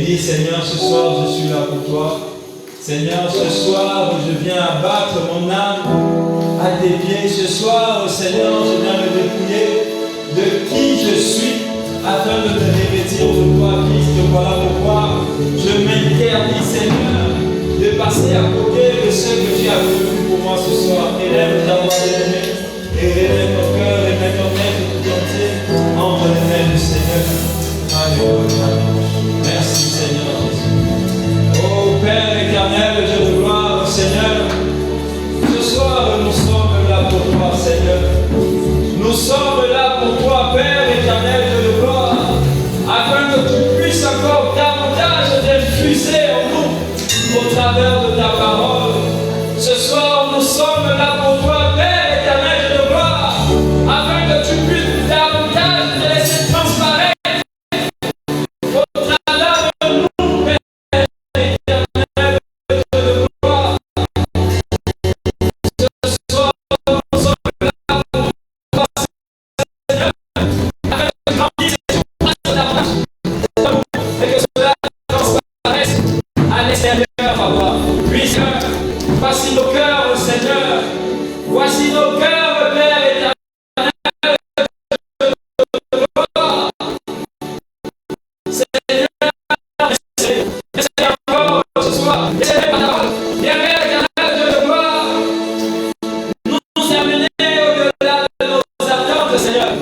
dis, Seigneur, ce soir, je suis là pour toi. Seigneur, ce soir, je viens abattre mon âme à tes pieds. Ce soir, Seigneur, je viens me dépouiller de qui je suis afin de me revêtir de toi, Christ. Voilà pourquoi je m'interdis, Seigneur, de passer à côté de ce que tu as voulu pour moi ce soir. Élève ta voix d'aimer et révèle ton cœur et mets ton être tout entier entre les mains du Seigneur. Alléluia. Merci, Seigneur Jésus. Oh Père éternel, je te gloire, Seigneur. Ce soir, nous sommes là pour toi, Seigneur. Nous sommes là pour toi, Père éternel, je te gloire, afin que tu puisses encore davantage t'infuser en nous au travers de ta parole. Ce soir, nous sommes là pour toi, Père éternel, je te gloire, afin que tu puisses davantage te laisser transparaître au travers de nous, Père éternel, je te gloire. Ce soir, nous sommes là pour toi, Seigneur, afin que tu grandisses et que cela transparaisse à l'extérieur, Papa. Puisque voici nos cœurs, Seigneur. Voici nos cœurs, Père éternel. Seigneur, essaie encore ce soir. Essaie ta parole. Bien, Père éternel, je te gloire. Nous amener au-delà de nos attentes, Seigneur.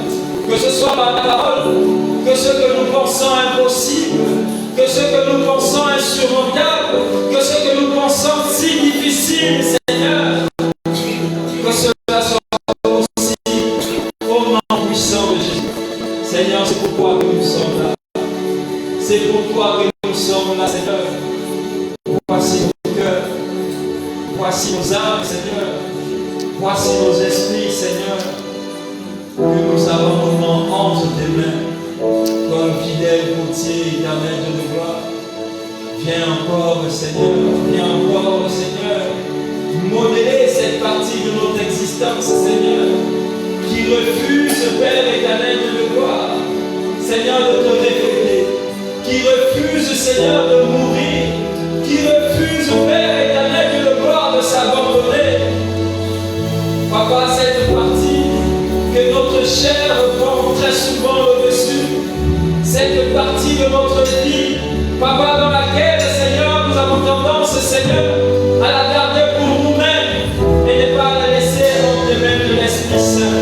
Que ce soit par ta parole, que ce que nous pensons impossible, que ce que nous pensons insurmontable, que ce que nous pensons si difficile, Seigneur, que cela soit aussi au nom puissant de Jésus. Seigneur, c'est pourquoi que nous sommes là. C'est pourquoi que nous sommes là, Seigneur. Voici nos cœurs, voici nos âmes, Seigneur. Voici nos esprits, Seigneur, que nous abandonnons entre tes mains. Comme fidèle potier éternel de gloire, viens encore, Seigneur, viens encore, Seigneur, modeler cette partie de notre existence, Seigneur, qui refuse, Père éternel de gloire, Seigneur, de te répéter, qui refuse, Seigneur, de mourir, qui refuse, Père éternel de gloire, de s'abandonner. Papa, cette partie que notre chair prend très souvent au-dessus, cette partie de notre vie, Papa, dans laquelle, Seigneur, nous avons tendance, Seigneur, à la garder pour nous-mêmes et ne pas la laisser entre les mains de l'Esprit Saint.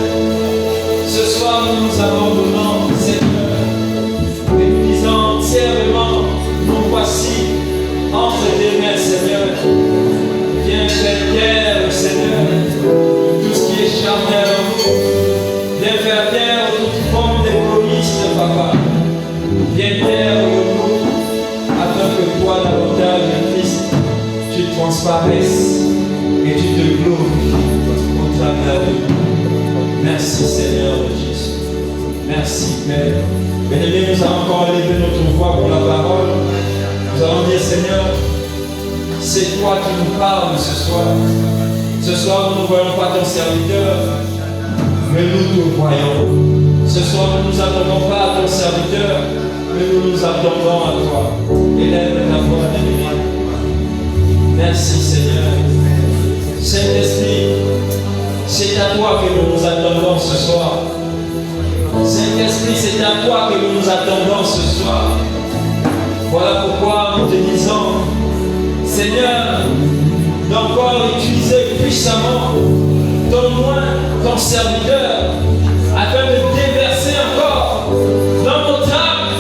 Ce soir, nous nous abandonnons, Seigneur, et disant entièrement, nous voici entre tes mains, Seigneur. Viens faire taire, Seigneur, tout ce qui est charnel en nous. Viens faire taire toute forme d'égoïste, Papa. Viens taire nous, afin que toi, davantage, Christ, tu transparaisses et tu te glorifies au travers de nous. Merci, Seigneur Jésus. Merci, Père. Bien-aimés, nous allons encore élever notre voix pour la parole. Nous allons dire, Seigneur, c'est toi qui nous parles ce soir. Ce soir, nous ne voyons pas ton serviteur, mais nous te voyons. Ce soir, nous ne nous attendons pas à ton serviteur, mais nous nous attendons à toi. Élève ta voix, bien-aimé. Merci, Seigneur. Saint-Esprit, c'est à toi que nous nous attendons ce soir. Saint-Esprit, c'est à toi que nous nous attendons ce soir. Voilà pourquoi nous te disons, Seigneur, d'encore utiliser puissamment ton moi, ton serviteur, afin de déverser encore dans notre âme,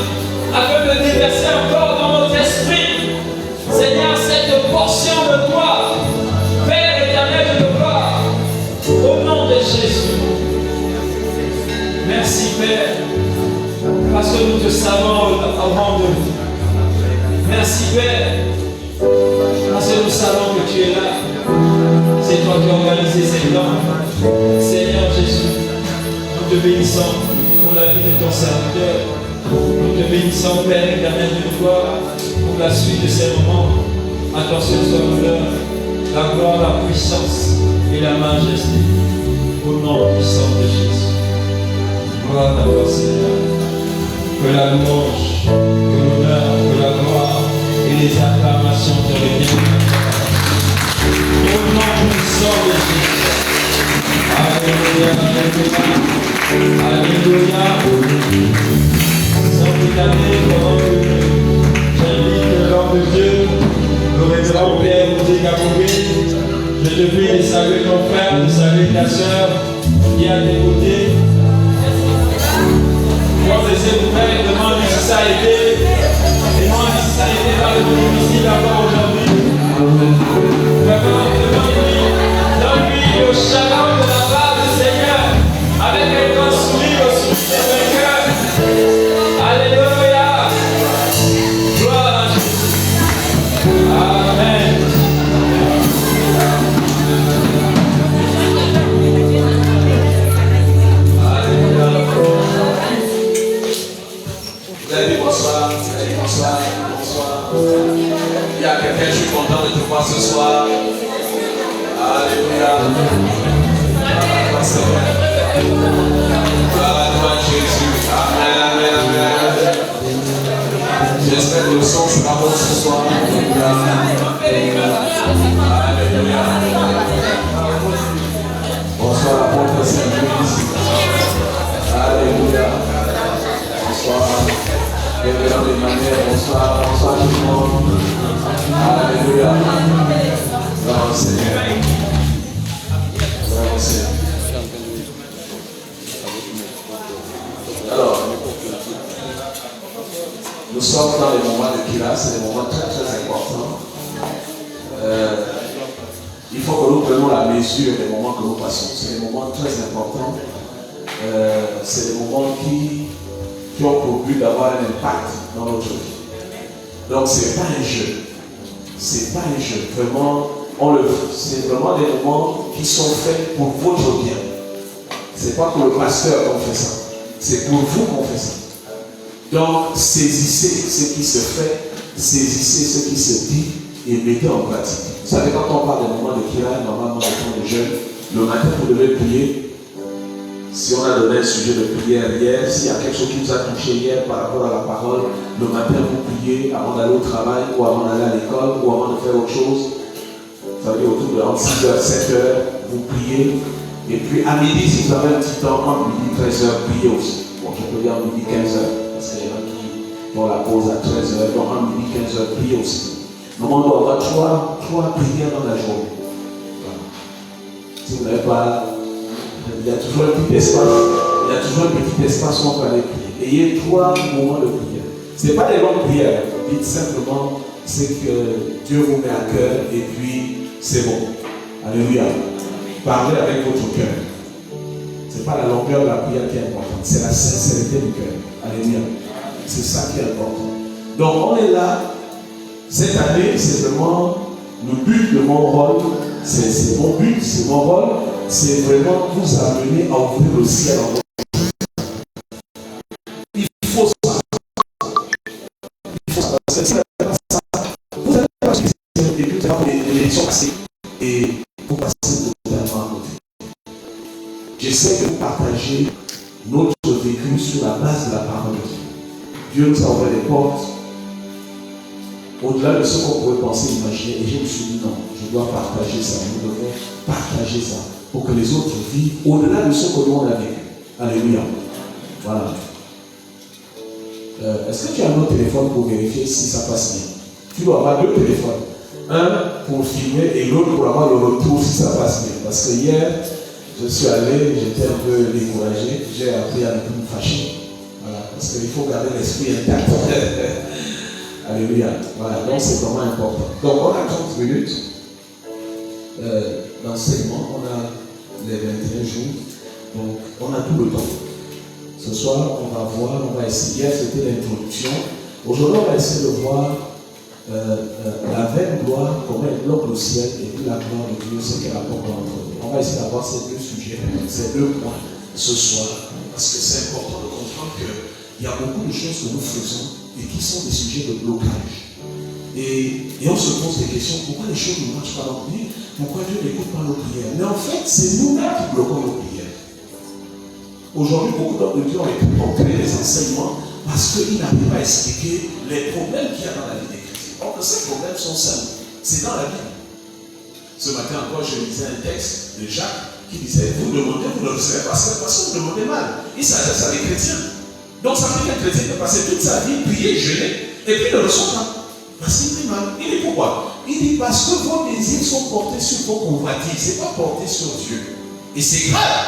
afin de déverser encore dans notre esprit, Seigneur, cette portion de toi, Père éternel de gloire, au nom de Jésus. Merci, Père, parce que nous te savons au rendez-vous. Merci, Père, parce que nous savons que tu es là. C'est toi qui as organisé ces temps. Seigneur Jésus, nous te bénissons pour la vie de ton serviteur. Nous te bénissons, Père éternel de gloire, pour la suite de ces moments. Attention soit l'honneur, la gloire, la puissance et la majesté. Au nom puissant de Jésus. Gloire à toi, Seigneur. Que la louange, que l'honneur, que la gloire avec la sœur qui est à tes côtés. Quand essaie de faire, demande si ça a été. Demande si ça a été par le domicile encore aujourd'hui. Donne-lui le chagrin de la part du Seigneur avec un grand sourire au sourire de ton cœur. Alléluia. Gloire à Dieu. Amen. Bonsoir, bonsoir, bonsoir. Il y a quelqu'un, je suis content de te voir ce soir. Alléluia. Gloire à toi, Jésus. Amen, amen, amen. J'espère que le son sera bon ce soir. Alléluia. Bonsoir, apôtre Saint-Louis. Alléluia. Bonsoir. Révérend Emmanuel, bonsoir, bonsoir tout le monde. Alléluia. Gloire au Seigneur. Gloire au Seigneur. Alors, nous sommes dans les moments de Kira, c'est des moments très très importants. Il faut que nous prenions la mesure des moments que nous passons. C'est des moments très importants. C'est des moments qui ont pour but d'avoir un impact dans notre vie. Donc c'est pas un jeu. C'est pas un jeu. Vraiment, c'est vraiment des moments qui sont faits pour votre bien. C'est pas pour le pasteur qu'on fait ça. C'est pour vous qu'on fait ça. Donc saisissez ce qui se fait, saisissez ce qui se dit et mettez en pratique. Vous savez, quand on parle des moments de Kira, normalement des temps de jeûne, le matin vous devez prier. Si on a donné un sujet de prière hier, s'il y a quelque chose qui vous a touché hier par rapport à la parole, le matin vous priez avant d'aller au travail ou avant d'aller à l'école ou avant de faire autre chose. Ça veut dire autour de 6h, 7h, vous priez. Et puis à midi, si vous avez un petit temps, entre midi 13h, priez aussi. Bon, je peux dire midi 15h, parce qu'il y en a qui font la pause à 13h, donc entre midi 15h, priez aussi. Normalement, on doit avoir trois prières dans la journée. Voilà. Si vous n'avez pas... Il y a toujours un petit espace. Il y a toujours un petit espace où on peut aller prier. Ayez 3 moments de prière. Ce n'est pas des longues prières. Dites simplement ce que Dieu vous met à cœur et puis c'est bon. Alléluia. Parlez avec votre cœur. Ce n'est pas la longueur de la prière qui est importante. C'est la sincérité du cœur. Alléluia. C'est ça qui est important. Donc on est là. Cette année, c'est vraiment le but de mon rôle. C'est mon but, c'est mon rôle. C'est vraiment vous amener à ouvrir le ciel en votre vie. Il faut ça. Il faut ça. Parce que si vous n'avez pas ça, vous allez pas chercher des buts avant l'élection passée et vous passez totalement à côté. J'essaie de partager notre vécu sur la base de la parole de Dieu. Dieu nous a ouvert des portes au-delà de ce qu'on pourrait penser, imaginer. Et je me suis dit non, je dois partager ça. Nous devons partager ça pour que les autres vivent au-delà de ce que nous on a vécu. Alléluia. Voilà. Est-ce que tu as un autre téléphone pour vérifier si ça passe bien? Tu dois avoir 2 téléphones. Un pour filmer et l'autre pour avoir le retour si ça passe bien. Parce que hier, je suis allé, j'étais un peu découragé. J'ai appris à ne plus me fâcher. Voilà. Parce qu'il faut garder l'esprit intact. Alléluia. Voilà. Donc c'est vraiment important. Donc on a 30 minutes d'enseignement. On a les 21 jours. Donc on a tout le temps. Ce soir, on va voir, on va essayer. Hier, c'était l'introduction. Aujourd'hui, on va essayer de voir la vaine gloire, comment elle bloque le ciel, et puis la gloire de Dieu, ce qu'elle apporte dans notre vie. On va essayer d'avoir ces 2 sujets, ces 2 points ce soir, parce que c'est important de comprendre qu'il y a beaucoup de choses que nous faisons et qui sont des sujets de blocage. Et on se pose des questions, pourquoi les choses ne marchent pas dans notre vie? Pourquoi Dieu n'écoute pas nos prières? Mais en fait, c'est nous-mêmes qui bloquons nos prières. Aujourd'hui, beaucoup d'hommes de Dieu ont créé des enseignements parce qu'ils n'arrivent pas à expliquer les problèmes qu'il y a dans la vie des chrétiens. Or que ces problèmes sont simples. C'est dans la Bible. Ce matin encore, je lisais un texte de Jacques qui disait, vous demandez, vous ne le savez pas, parce que vous demandez mal. Il s'adresse à des chrétiens. Donc ça veut dire qu'un chrétien peut passer toute sa vie, prier, jeûner, et puis ne le reçoit pas. Parce qu'il prie mal. Il dit pourquoi? Il dit parce que vos désirs sont portés sur vos convoitises, ce n'est pas porté sur Dieu. Et c'est grave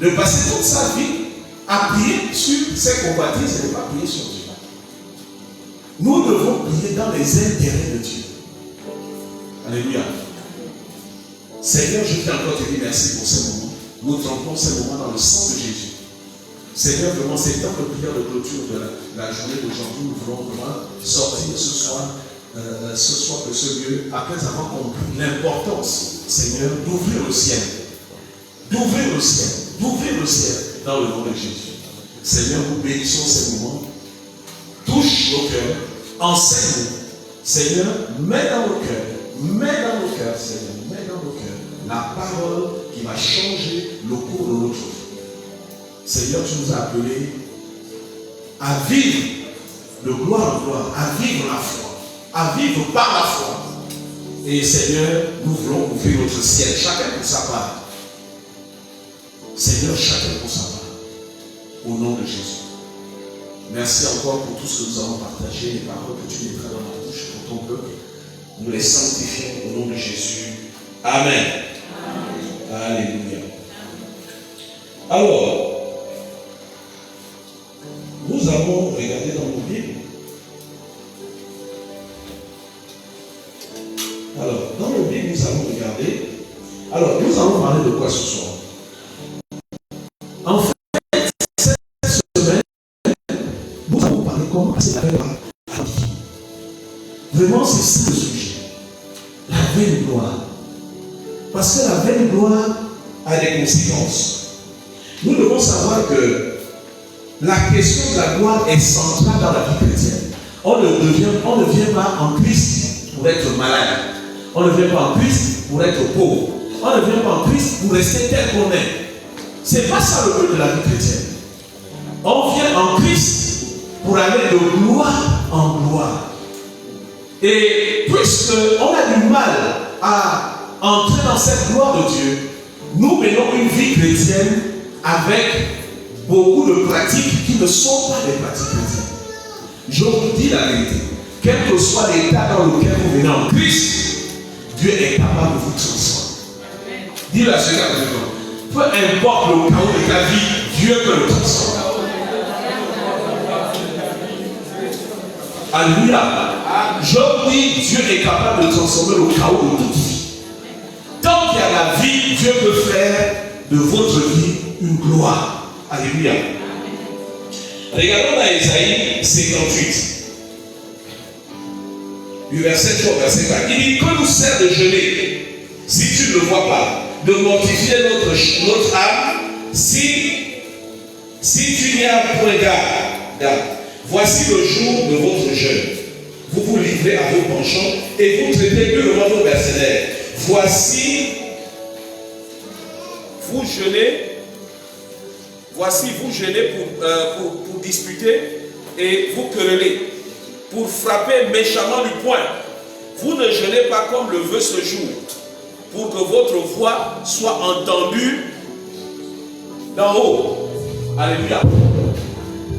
de passer toute sa vie à prier sur ses convoitises et ne pas prier sur Dieu. Nous devons prier dans les intérêts de Dieu. Alléluia. Seigneur, je t'ai encore te dire merci pour ces moments. Nous trempons ces moments dans le sang de Jésus. Seigneur, vraiment, c'est dans le prière de clôture de la journée d'aujourd'hui. Nous voulons vraiment sortir ce soir de ce lieu, après avoir compris l'importance, Seigneur, d'ouvrir le ciel. D'ouvrir le ciel. D'ouvrir le ciel dans le nom de Jésus. Seigneur, nous bénissons ces moments. Touche nos cœurs. Enseigne-nous. Seigneur, mets dans nos cœurs, Seigneur, mets dans nos cœurs la parole qui va changer le cours de notre vie. Seigneur, tu nous as appelés à vivre de gloire en gloire, à vivre la foi, à vivre par la foi. Et Seigneur, nous voulons ouvrir notre ciel, chacun pour sa part. Seigneur, chacun pour sa part. Au nom de Jésus. Merci encore pour tout ce que nous avons partagé, les paroles que tu mettras dans ma bouche pour ton peuple. Nous les sanctifions au nom de Jésus. Amen. Amen. Alléluia. Alors, nous allons regarder dans nos Bibles. Alors, dans nos Bibles, nous allons regarder. Alors, nous allons parler de quoi ce soir? En fait, cette semaine, nous allons parler comment passer la veille gloire. Vraiment, c'est ça le sujet. La veille gloire. Parce que la veille gloire a des conséquences. Nous devons savoir que la question de la gloire est centrale dans la vie chrétienne. On ne vient pas en Christ pour être malade. On ne vient pas en Christ pour être pauvre. On ne vient pas en Christ pour rester tel qu'on est. Ce n'est pas ça le but de la vie chrétienne. On vient en Christ pour aller de gloire en gloire. Et puisqu'on a du mal à entrer dans cette gloire de Dieu, nous menons une vie chrétienne avec beaucoup de pratiques qui ne sont pas des pratiques chrétiennes. Je vous dis la vérité. Quel que soit l'état dans lequel vous venez en Christ, Dieu est capable de vous transformer. Dis-le à celui-là. Peu importe le chaos de ta vie, Dieu peut le transformer. Alléluia. Je vous dis, Dieu est capable de transformer le chaos de toute vie. Tant qu'il y a la vie, Dieu peut faire de votre vie une gloire. Alléluia. Regardons dans Ésaïe 58. Du verset 3 au verset 4. Il dit, que nous sert de jeûner, si tu ne le vois pas, de mortifier notre âme, si tu n'y as point garde. Voici le jour de votre jeûne. Vous vous livrez à vos penchants et vous traitez purement vos mercenaires. Voici, vous jeûnez pour disputer et vous querellez, pour frapper méchamment du poing. Vous ne jeûnez pas comme le veut ce jour, pour que votre voix soit entendue d'en haut. Alléluia.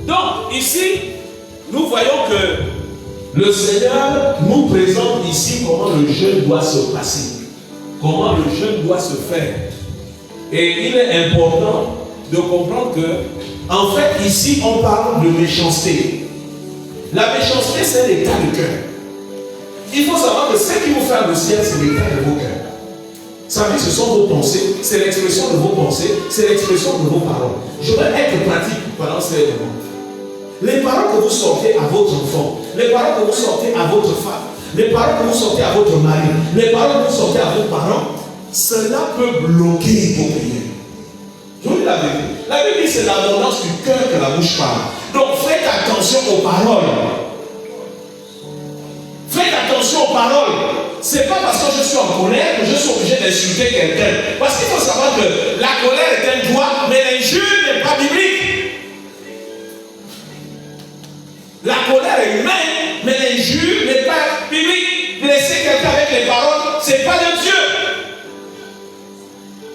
Donc, ici, nous voyons que le Seigneur nous présente ici comment le jeûne doit se passer, comment le jeûne doit se faire. Et il est important de comprendre que, en fait, ici, on parle de méchanceté. La méchanceté, c'est l'état de cœur. Il faut savoir que ce qui vous fait le ciel, c'est l'état de vos cœurs. Ça veut dire que ce sont vos pensées, c'est l'expression de vos pensées, c'est l'expression de vos paroles. Je vais être pratique pendant ces moments. Les paroles que vous sortez à votre enfant, les paroles que vous sortez à votre femme, les paroles que vous sortez à votre mari, les paroles que vous sortez à vos parents, cela peut bloquer vos prières. Je vous dis la vérité. La Bible dit c'est l'abondance du cœur que la bouche parle. Donc faites attention aux paroles. Faites attention aux paroles. C'est pas parce que je suis en colère que je suis obligé d'insulter quelqu'un. Parce qu'il faut savoir que la colère est un droit, mais l'injure n'est pas biblique. La colère est humaine, mais l'injure n'est pas biblique. Blesser quelqu'un avec les paroles, c'est pas de Dieu.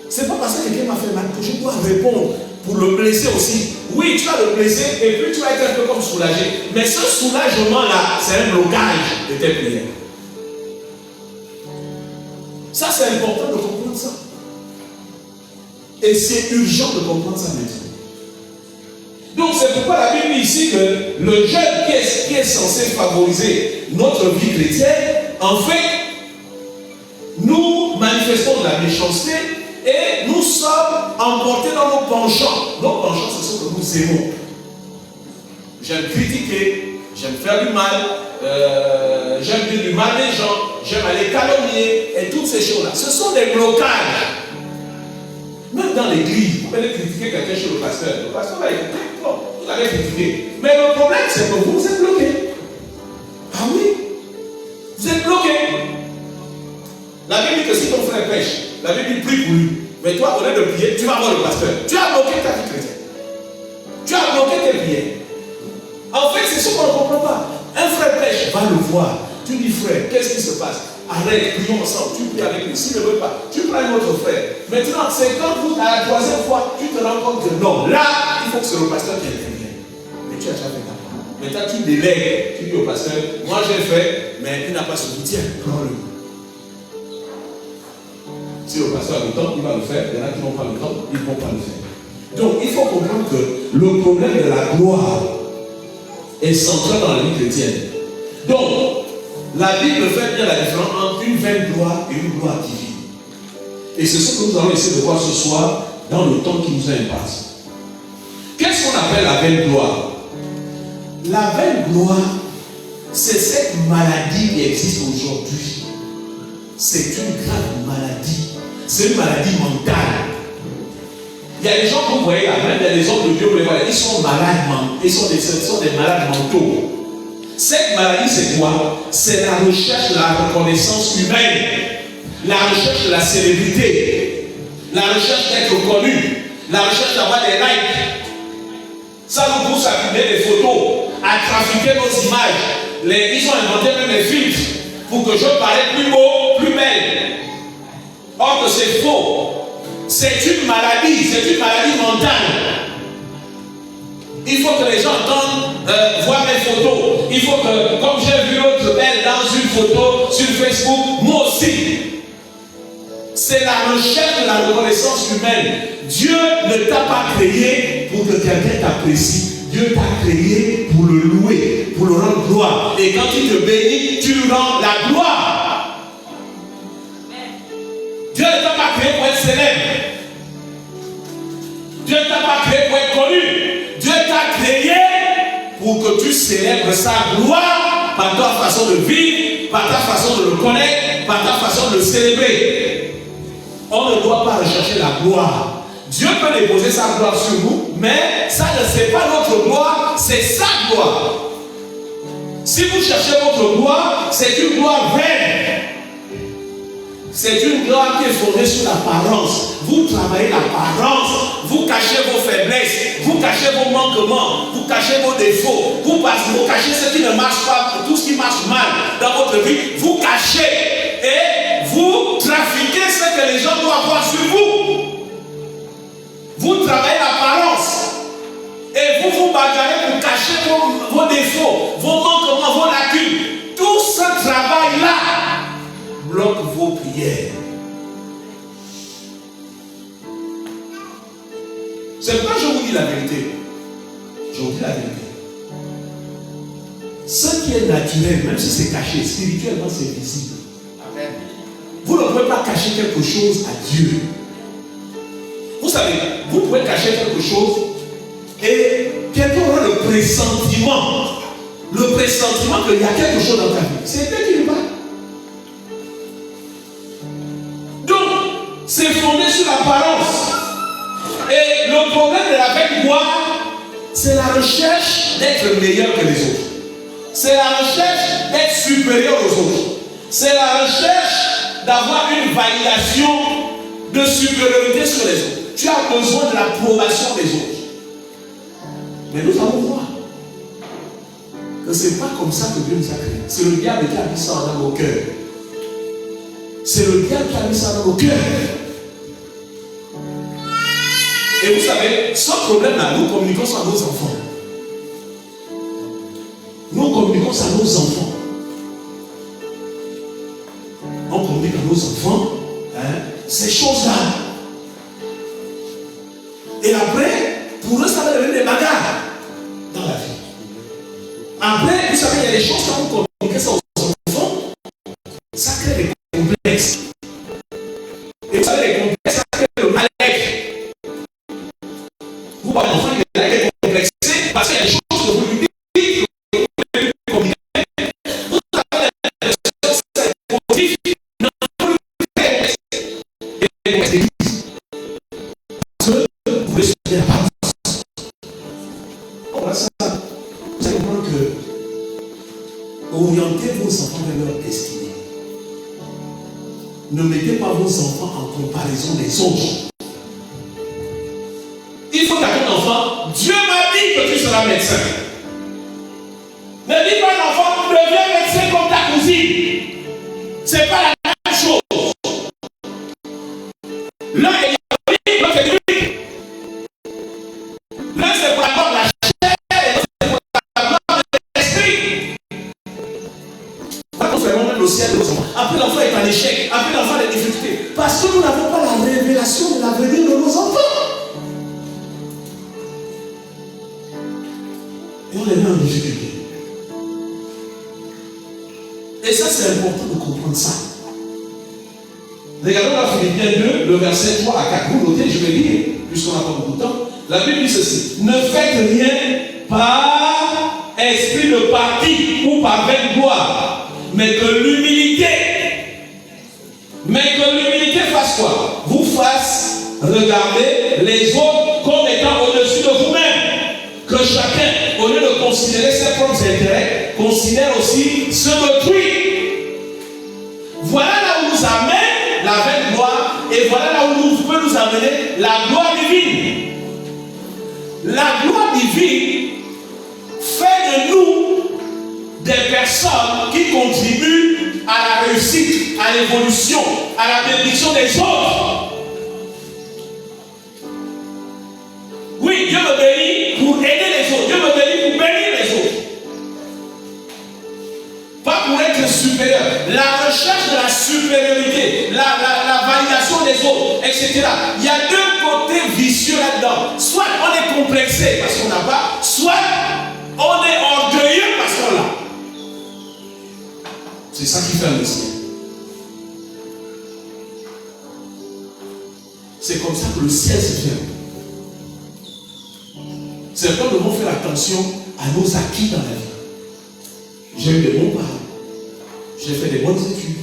C'est pas parce que quelqu'un m'a fait mal que je dois répondre pour le blesser aussi. Oui, tu vas le blesser et puis tu vas être un peu comme soulagé. Mais ce soulagement-là, c'est un blocage de tes prières. Ça, c'est important de comprendre ça. Et c'est urgent de comprendre ça maintenant. Donc c'est pourquoi la Bible dit ici que le jeûne qui est censé favoriser notre vie chrétienne, en fait, nous manifestons de la méchanceté et nous sommes emportés dans nos penchants. Nos penchants, ce sont que nous aimons. J'aime critiquer, j'aime faire du mal, j'aime dire du mal des gens, j'aime aller calomnier et toutes ces choses-là. Ce sont des blocages. Même dans l'église, vous pouvez critiquer quelqu'un chez le pasteur. Le pasteur va écouter. Non, vous allez critiquer. Mais le problème, c'est que vous êtes bloqué. Ah oui, vous êtes bloqué. La Bible dit que si ton frère pêche, la Bible dit prie pour lui. Mais toi, au lieu de prier, tu vas voir le pasteur. Tu as bloqué ta vie chrétienne. Tu as bloqué tes prières. En fait, c'est ce qu'on ne comprend pas. Un frère pêche, va le voir. Tu dis, frère, qu'est-ce qui se passe? Arrête, prions ensemble. Tu pries avec lui. S'il ne veut pas, tu prends un autre frère. Maintenant, c'est quand vous, à la troisième fois, tu te rends compte que non, là, il faut que c'est le pasteur qui intervienne. Mais tu as déjà fait ta part. Maintenant, tu délègues. Tu dis au pasteur, moi j'ai fait, mais il n'a pas ce soutien. Prends-le. Si le pasteur a le temps, il va le faire. Il y en a qui n'ont pas le temps, ils ne vont pas le faire. Donc, il faut comprendre que le problème de la gloire est central dans la vie chrétienne. Donc, la Bible fait bien la différence entre une vaine gloire et une gloire divine. Et c'est ce que nous allons essayer de voir ce soir dans le temps qui nous est imparti. Qu'est-ce qu'on appelle la vaine gloire? La vaine gloire, c'est cette maladie qui existe aujourd'hui. C'est une grave maladie. C'est une maladie mentale. Il y a des gens que vous voyez là, même des hommes de Dieu, vous les voyez, ils sont malades, ils sont des malades mentaux. Cette maladie, c'est quoi? C'est la recherche de la reconnaissance humaine, la recherche de la célébrité, la recherche d'être connu, la recherche d'avoir des likes. Ça nous pousse à publier des photos, à trafiquer nos images. Ils ont inventé même des filtres pour que je paraisse plus beau, plus belle. Or que c'est faux. C'est une maladie mentale. Il faut que les gens entendent, voir mes photos. Il faut que, comme j'ai vu l'autre belle dans une photo sur Facebook, moi aussi. C'est la recherche de la reconnaissance humaine. Dieu ne t'a pas créé pour que quelqu'un t'apprécie. Dieu t'a créé pour le louer, pour le rendre gloire. Et quand il te bénit, tu lui rends la gloire. Dieu ne t'a pas créé pour être célèbre. Dieu ne t'a pas créé pour être connu. Dieu t'a créé pour que tu célèbres sa gloire par ta façon de vivre, par ta façon de le connaître, par ta façon de le célébrer. On ne doit pas rechercher la gloire. Dieu peut déposer sa gloire sur nous, mais ça ne c'est pas notre gloire, c'est sa gloire. Si vous cherchez votre gloire, c'est une gloire vaine. C'est une gloire qui est fondée sur l'apparence. Vous travaillez l'apparence, vous cachez vos faiblesses, vous cachez vos manquements, vous cachez vos défauts, vous cachez ce qui ne marche pas, tout ce qui marche mal dans votre vie, vous cachez et vous trafiquez ce que les gens doivent voir sur vous. Vous travaillez l'apparence et vous vous bagarrez pour cacher vos défauts, vos manquements, vos lacunes. Tout ce travail-là bloque vos prières. C'est pourquoi je vous dis la vérité. Je vous dis la vérité. Ce qui est naturel, même si c'est caché, spirituellement c'est visible. Amen. Vous ne pouvez pas cacher quelque chose à Dieu. Vous savez, vous pouvez cacher quelque chose et quelqu'un aura le pressentiment qu'il y a quelque chose dans ta vie. C'est Dieu qui le parle. C'est fondé sur l'apparence. Et le problème de la vaine gloire, c'est la recherche d'être meilleur que les autres. C'est la recherche d'être supérieur aux autres. C'est la recherche d'avoir une validation de supériorité sur les autres. Tu as besoin de l'approbation des autres. Mais nous allons voir que ce n'est pas comme ça que Dieu nous a créés. C'est le diable qui a mis ça dans nos cœurs. C'est le diable qui a mis ça dans nos cœurs. Et vous savez, ce problème-là, nous communiquons ça à nos enfants. Nous communiquons ça à nos enfants. On communique à nos enfants ces choses-là. orientez vos enfants vers leur destinée. Ne mettez pas vos enfants en comparaison des autres. Il faut qu'à ton enfant, Dieu m'a dit que tu seras médecin. Ne dis pas à l'enfant, deviens médecin comme ta cousine. C'est pas la même chose. L'un est catholique, l'autre est catholique. L'un c'est pour la gloire de la chair, et l'autre c'est pour la gloire de l'esprit. Quand on fait monter le ciel de nos enfants, après l'enfant est en échec, après l'enfant a des difficultés, parce que nous n'avons pas la révélation de l'avenir de nos enfants. Et on les met en difficulté. Et ça, c'est important de comprendre ça. Regardons dans Philippiens 2, le verset 3 à 4. Vous notez, je vais lire, puisqu'on n'a pas beaucoup de temps. La Bible dit ceci: ne faites rien par esprit de parti ou par vaine gloire, mais que l'humilité fasse quoi? Vous fasse regarder les autres comme étant au-dessus de vous-même. Que chacun, au lieu de considérer ses propres intérêts, considère aussi ceux d'autrui. Voilà là où nous amène la vaine gloire, et voilà là où nous peut nous amener la gloire divine. La gloire divine fait de nous des personnes qui contribuent à la réussite, à l'évolution, à la bénédiction des autres. Oui, Dieu me bénit pour aider les autres. Dieu me bénit pour bénir les autres. Pas pour être supérieur. La recherche de la supériorité, la validation des autres, etc. Il y a deux côtés vicieux là-dedans. Soit on est complexé parce qu'on n'a pas, soit on est orgueilleux parce qu'on l'a. C'est ça qui fait un Messie. C'est comme ça que le ciel se ferme. Certains devons faire attention à nos acquis dans la vie. J'ai eu des bons parents. J'ai fait des bonnes études.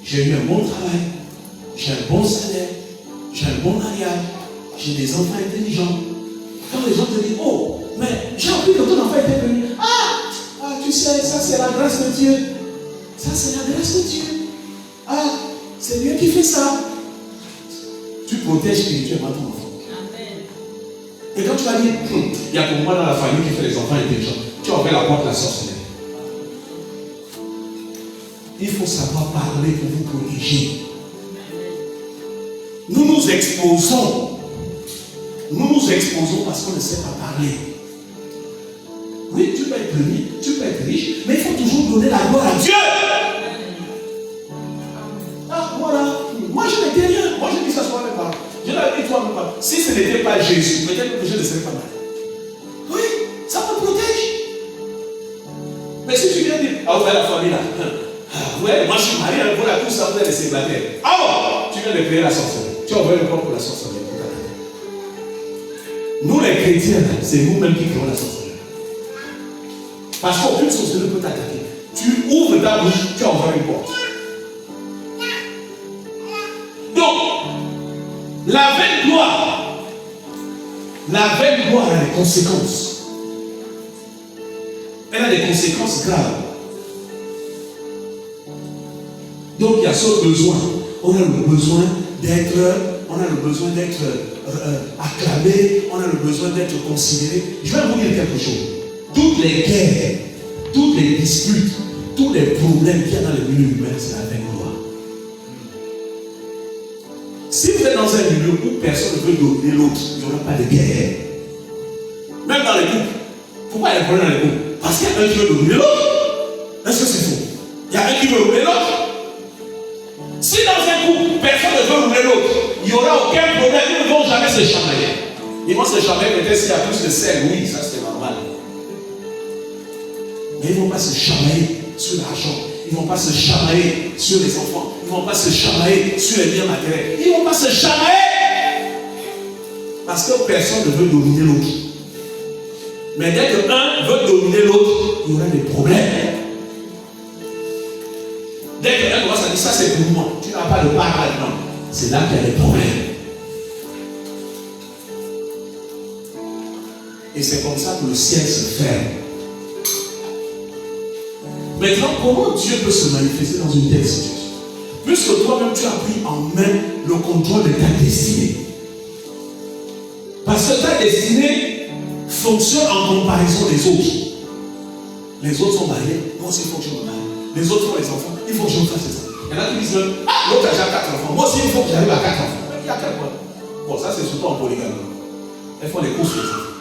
J'ai eu un bon travail. J'ai un bon salaire. J'ai un bon mariage. J'ai des enfants intelligents. Quand les gens te disent, oh, mais j'ai appris que ton enfant était béni. Tu sais, ça c'est la grâce de Dieu. Ça c'est la grâce de Dieu. C'est Dieu qui fait ça. Tu protèges spirituellement ton enfant. Et quand tu vas dire, il y a pour moi dans la famille qui fait les enfants intelligents, tu as ouvert la porte de la sorcellerie. Il faut savoir parler pour vous corriger. Nous nous exposons. Nous nous exposons parce qu'on ne sait pas parler. Oui, tu peux être béni, tu peux être riche, mais il faut toujours donner la gloire à Dieu. Voilà. Moi, je n'étais rien. Moi, je dis ça sur mes parents. Je l'avais dit toi, mes parents. Si ce n'était pas Jésus, peut-être que je ne serais pas mal. Oui, ça me protège. Mais si tu viens dire, ouais, la famille là. Ouais, moi je suis marié, voilà, tout ça, vous êtes des célibataires. Tu viens de créer la sorcellerie. Tu as ouvert le corps pour la sorcellerie. Nous, les chrétiens, c'est nous-mêmes qui créons la sorcellerie. Parce qu'aucune sorcellerie ne peut t'attaquer. Tu ouvres ta bouche, tu as ouvert une porte. Donc, la vaine gloire a des conséquences. Elle a des conséquences graves. Donc, il y a ce besoin. On a le besoin d'être acclamé, on a le besoin d'être considéré. Je vais vous dire quelque chose. Toutes les guerres, toutes les disputes, tous les problèmes qu'il y a dans le milieu humain, c'est la vaine gloire. Si vous êtes dans un milieu où personne ne veut dominer l'autre, il n'y aura pas de guerre. Même dans les couples. Pourquoi il y a des problèmes dans les couples? Parce qu'il y a un qui veut dominer l'autre. Est-ce que c'est faux? Il y a un qui veut dominer l'autre. Si dans un couple, personne ne veut dominer l'autre, il n'y aura aucun problème. Ils ne vont jamais se chamailler. Ils vont se chamailler peut-être s'il y a plus de sel. Oui, ça c'est normal. Mais ils ne vont pas se chamailler sur l'argent. Ils ne vont pas se chamailler sur les enfants. Ils ne vont pas se chamailler sur les biens matériels. Ils ne vont pas se chamailler. Parce que personne ne veut dominer l'autre. Mais dès que un veut dominer l'autre, il y aura des problèmes. Dès que un commence à dire ça c'est pour moi, tu n'as pas de part là-dedans. C'est là qu'il y a des problèmes. Et c'est comme ça que le ciel se ferme. Maintenant, comment Dieu peut se manifester dans une telle situation? Puisque toi-même tu as pris en main le contrôle de ta destinée. Parce que ta destinée fonctionne en comparaison des autres. Les autres sont mariés, moi aussi il faut que je me marie. Les autres font les enfants, il faut que je me fasse ça. Il y en a qui disent même, ah, l'autre a déjà 4 enfants, moi aussi il faut que j'arrive à 4 enfants. Il y a 4 enfants. Bon, ça c'est surtout en polygamie. Elles font les courses les enfants.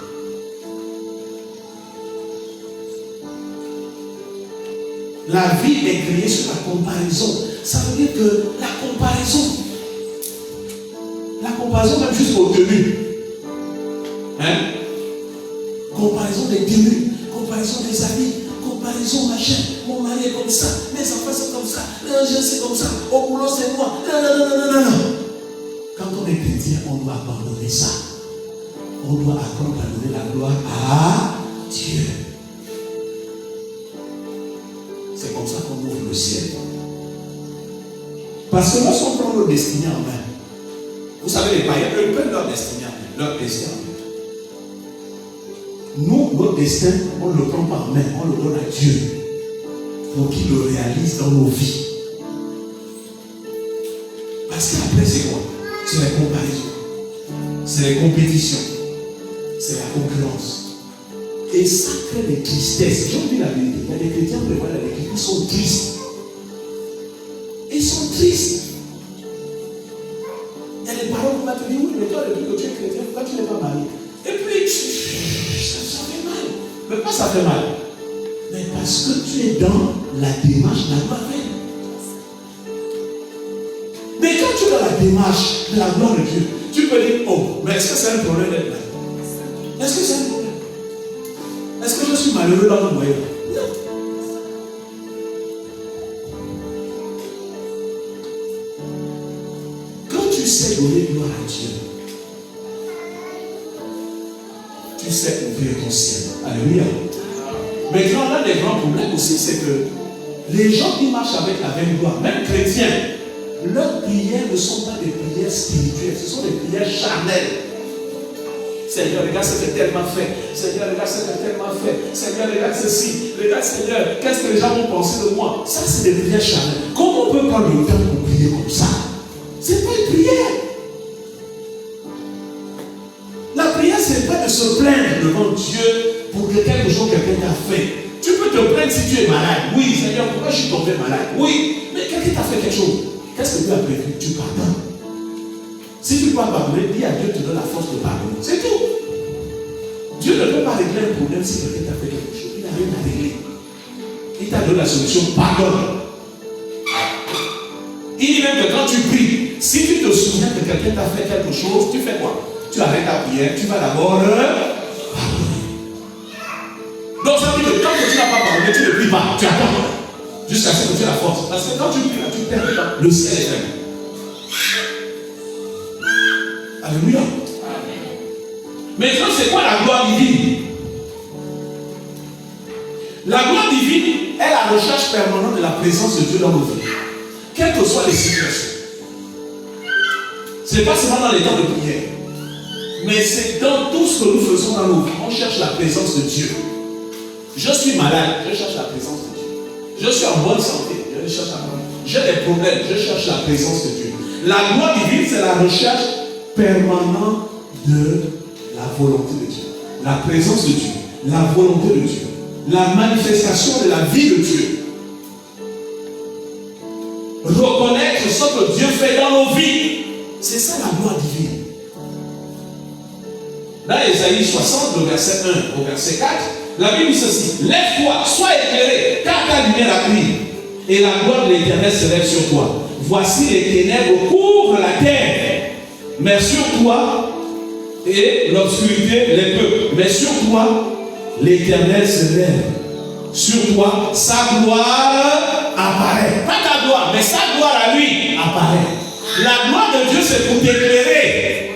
La vie est créée sur la comparaison. Ça veut dire que la comparaison même jusqu'aux tenues. Hein? Comparaison des tenues, comparaison des habits, comparaison machin. Mon mari est comme ça, mes enfants sont comme ça, je c'est comme ça, au boulot c'est moi. Non. Quand on est chrétien, on doit abandonner ça. On doit apprendre à donner la gloire à Dieu. C'est comme ça qu'on ouvre le ciel. Parce que lorsqu'on prend notre destinée en main, vous savez, les païens, eux prennent leur destinée en main, leur destin en main. Nous, notre destin, on ne le prend pas en main, on le donne à Dieu pour qu'il le réalise dans nos vies. Parce qu'après, c'est quoi? C'est la comparaison, c'est les compétitions, c'est la concurrence. Et ça crée des tristesses. J'ai oublié la vérité. Il y a des chrétiens qui voient la vérité, ils sont tristes. Ils sont tristes. Il y a des parents qui vont te dire, oui, mais toi, depuis que tu es chrétien, pourquoi tu n'es pas marié? Et puis, ça fait mal. Mais pas ça fait mal. Mais parce que tu es dans la démarche de la gloire. Mais quand tu es dans la démarche de la gloire de Dieu, tu peux dire, oh, mais est-ce que c'est un problème d'être là? Est-ce que c'est un problème? Est-ce que je suis malheureux dans mon moyen? Non. Quand tu sais donner gloire à Dieu, tu sais ouvrir ton ciel. Alléluia. Maintenant, l'un des grands problèmes aussi, c'est que les gens qui marchent avec la même gloire, même chrétiens, leurs prières ne sont pas des prières spirituelles, ce sont des prières charnelles. Seigneur, regarde ce que tu as tellement fait. Seigneur, regarde ce que tu as tellement fait. Seigneur, regarde ceci. Regarde, Seigneur, qu'est-ce que les gens vont penser de moi? Ça, c'est des prières charnelles. Comment on peut prendre le temps pour prier comme ça? C'est pas une prière. La prière, c'est pas de se plaindre devant Dieu pour que quelque chose que quelqu'un t'a fait. Tu peux te plaindre si tu es malade. Oui, Seigneur, pourquoi je suis tombé malade? Oui, mais quelqu'un t'a fait quelque chose. Qu'est-ce que Dieu a prévu? Tu pardonnes. Si tu ne peux pas pardonner, dis à Dieu de te donner la force de pardonner. C'est tout. Dieu ne peut pas régler un problème si quelqu'un t'a fait quelque chose. Il n'a rien à régler. Il t'a donné la solution, pardonne. Il dit même que quand tu pries, si tu te souviens que quelqu'un t'a fait quelque chose, tu fais quoi? Tu arrêtes ta prière, tu vas d'abord pardonner. Donc ça veut dire que quand tu n'as pas pardonné, tu ne pries pas, tu attends. Jusqu'à ce que tu aies la force. Parce que quand tu pries, là, tu perds le temps. Le ciel est fermé. Alléluia. Maintenant, c'est quoi la gloire divine? La gloire divine est la recherche permanente de la présence de Dieu dans nos vies. Quelles que soient les situations. Ce n'est pas seulement dans les temps de prière. Mais c'est dans tout ce que nous faisons dans nos vies. On cherche la présence de Dieu. Je suis malade, je cherche la présence de Dieu. Je suis en bonne santé, je cherche la présence. J'ai des problèmes, je cherche la présence de Dieu. La gloire divine, c'est la recherche permanente de la volonté de Dieu. La présence de Dieu, la volonté de Dieu, la manifestation de la vie de Dieu. Reconnaître ce que Dieu fait dans nos vies. C'est ça la gloire divine. Dans Ésaïe 60, le verset 1 au verset 4, la Bible dit ceci: lève-toi, sois éclairé, car ta lumière a pris, et la gloire de l'Éternel se lève sur toi. Voici les ténèbres couvrent la terre, mais sur toi, et l'obscurité les peuples, mais sur toi, l'Éternel se lève. Sur toi, sa gloire apparaît. Pas ta gloire, mais sa gloire à lui apparaît. La gloire de Dieu, c'est pour t'éclairer.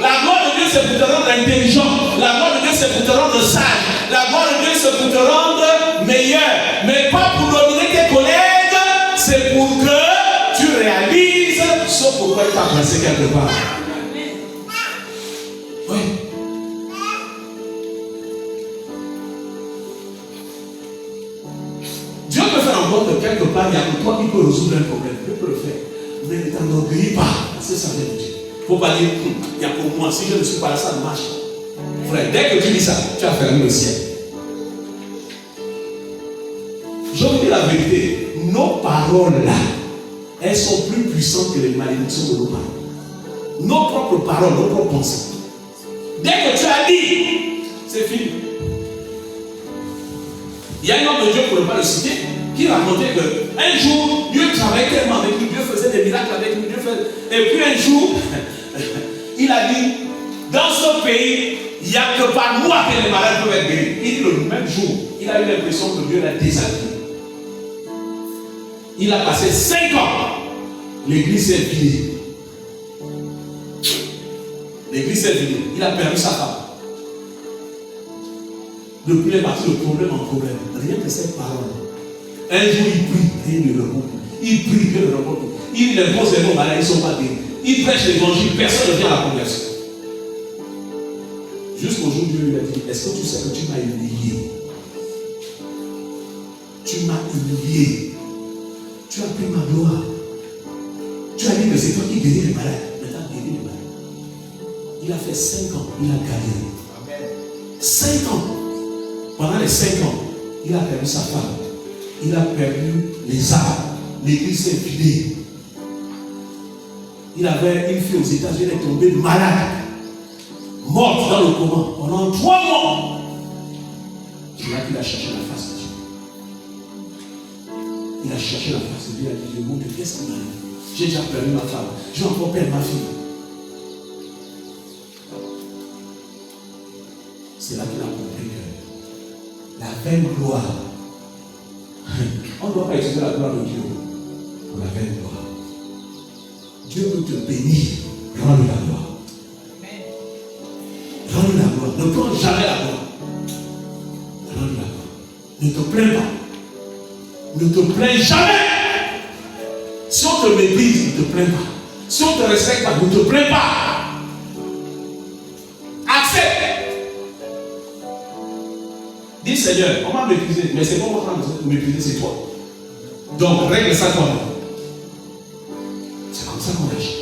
La gloire de Dieu, c'est pour te rendre intelligent. La gloire de Dieu, c'est pour te rendre sage. La gloire de Dieu, c'est pour te rendre meilleur. Mais pas pour dominer tes collègues. C'est pour que tu réalises ce pourquoi il t'a placé quelque part. Oui. Dieu voit que quelque part, il y a que toi qui peux résoudre un problème. Dieu peut le faire. Mais ne t'enorgueillis pas, parce que ça vient de Dieu. Il ne faut pas dire, il y a pour moi, si je ne suis pas là, ça ne marche pas. Frère, dès que tu dis ça, tu as fermé le ciel. Je vous dis la vérité, nos paroles là, elles sont plus puissantes que les malédictions de nos parents. Nos propres paroles, nos propres pensées. Dès que tu as dit, c'est fini. Il y a un homme de Dieu, pour ne pas le citer, qui racontait qu'un jour, Dieu travaillait tellement avec lui, Dieu faisait des miracles avec lui, et puis un jour, il a dit, dans ce pays, il n'y a que par moi que les malades peuvent être guéris. Il dit le même jour, il a eu l'impression que Dieu l'a déshabillé. Il a passé 5 ans. L'église s'est vidée. L'église s'est vidée. Il a perdu sa femme. Depuis il est parti de problème en problème. Rien que cette parole. Un jour il prie, rien ne le répond. Il prie, Dieu ne le répond. Il impose les mots malades, ils ne sont pas guéris. Il prêche l'évangile, personne ne vient à la conversion. Jusqu'au jour où Dieu lui a dit, est-ce que tu sais que tu m'as humilié? Tu m'as humilié. Tu as pris ma gloire. Tu as dit que c'est toi qui guéris les malades. Maintenant, guéris les malades. Il a fait 5 ans, il a gagné. 5 ans. Pendant les 5 ans, il a perdu sa femme. Il a perdu les arbres. L'église s'est vidée. Il avait une fille aux États-Unis, elle est tombée malade. Morte dans le coma. Pendant 3 mois. C'est là qu'il a cherché la face de Dieu. Il a cherché la face de Dieu. Il a dit, Dieu, mon Dieu, qu'est-ce qui m'arrive? J'ai déjà perdu ma femme. Je vais encore perdre ma fille. C'est là qu'il a compris que la vaine gloire, on ne doit pas utiliser la gloire de Dieu pour la vaine gloire. Dieu peut te bénir, rends-lui la gloire. Rends-lui la gloire. Ne prends jamais la gloire. Rends-lui la gloire. Ne te plains pas. Ne te plains jamais. Si on te méprise, ne te plains pas. Si on te respecte pas, ne te plains pas. Accepte. Dis Seigneur, on m'a méprisé, mais c'est pas moi qui m'a méprisé, c'est toi. Donc règle ça toi-même. C'est comme ça qu'on agit.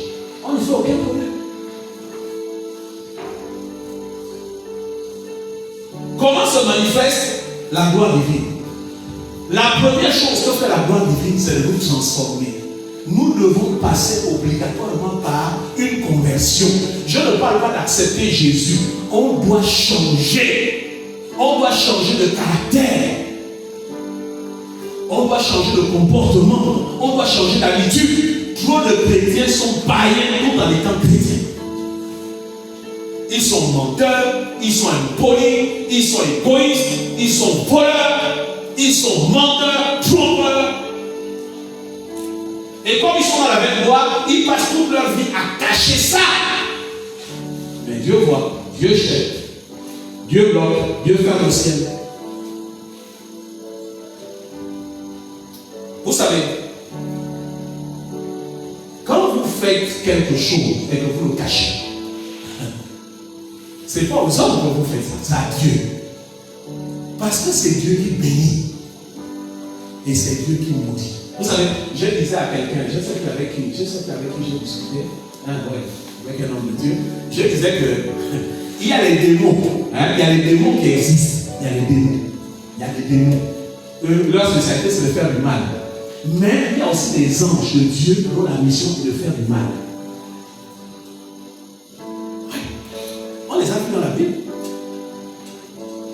On ne fait aucun problème. Comment se manifeste la gloire divine? La première chose que fait la gloire divine, c'est de nous transformer. Nous devons passer obligatoirement par une conversion. Je ne parle pas d'accepter Jésus. On doit changer. On doit changer de caractère. On doit changer de comportement. On doit changer d'habitude. Trop de chrétiens sont païens tout en étant chrétiens. Ils sont menteurs, ils sont impolis, ils sont égoïstes, ils sont voleurs, ils sont menteurs, trompeurs. Et comme ils sont dans la même gloire, ils passent toute leur vie à cacher ça. Mais Dieu voit, Dieu cherche, Dieu bloque, Dieu ferme le ciel. Vous savez, quand vous faites quelque chose et que vous le cachez, c'est pas aux hommes que vous faites ça, c'est à Dieu. Parce que c'est Dieu qui bénit et c'est Dieu qui maudit. Vous savez, je disais à quelqu'un, je sais qu'avec qui j'ai discuté, avec un homme de Dieu, je disais que il y a les démons, il y a les démons qui existent, il y a les démons. Leur spécialité c'est de faire du mal. Mais il y a aussi des anges de Dieu dont la mission est de faire du mal. On les a vus dans la Bible.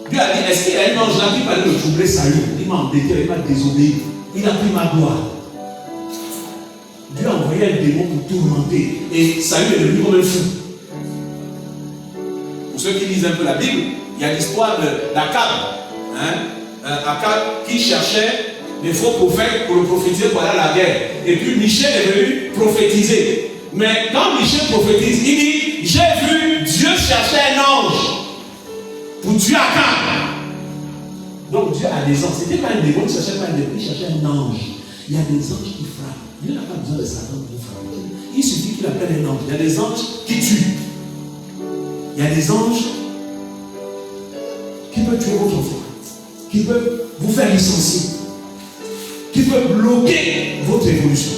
Dieu a dit, est-ce qu'il y a un ange là qui va me troubler Saül? Il m'a embêté, il m'a désobéi. Il a pris ma gloire. Dieu a envoyé un démon pour tourmenter. Et Saül est devenu comme un fou. Pour ceux qui lisent un peu la Bible, il y a l'histoire d'Akab. Akab qui cherchait des faux prophètes pour le prophétiser pour aller à la guerre. Et puis Michel est venu prophétiser. Mais quand Michel prophétise, il dit, j'ai vu Dieu chercher un ange pour tuer Akab. Donc Dieu a des anges. C'était pas un démon, il cherchait pas un démon, il cherchait un ange. Il y a des anges qui frappent. Dieu n'a pas besoin de Satan pour frapper. Il suffit qu'il appelle un ange. Il y a des anges qui tuent. Il y a des anges qui peuvent tuer votre enfant, qui peuvent vous faire licencier, qui qui veut bloquer votre évolution.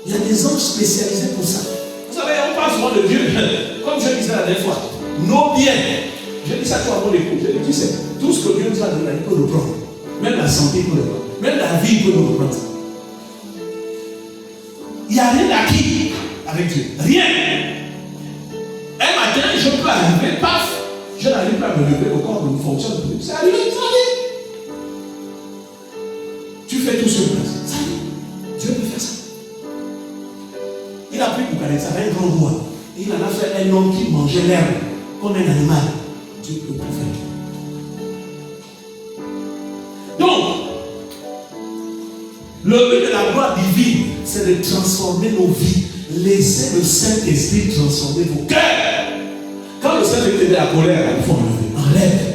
Il y a des anges spécialisés pour ça. Vous savez, on parle souvent de Dieu, comme je disais la dernière fois, nos biens. Je dis ça à mon époux. Je dis, tu sais, tout ce que Dieu nous a donné, il peut le prendre. Même la santé, il peut le prendre. Même la vie, il peut nous reprendre. Il n'y a rien d'acquis avec Dieu. Rien. Un matin, je peux arriver, paf, je n'arrive pas à me lever, le corps ne fonctionne plus. C'est arrivé, ça arrive. Tu fais tout sur place. Ça arrive. Dieu peut faire ça. Il a pris Boukhara, un grand roi. Et il en a fait un homme qui mangeait l'herbe comme un animal. Dieu peut tout faire. Donc, le but de la gloire divine, c'est de transformer nos vies. Laissez le Saint-Esprit transformer vos cœurs. Quand le Saint-Esprit est de la colère, il faut enlever. Enlève.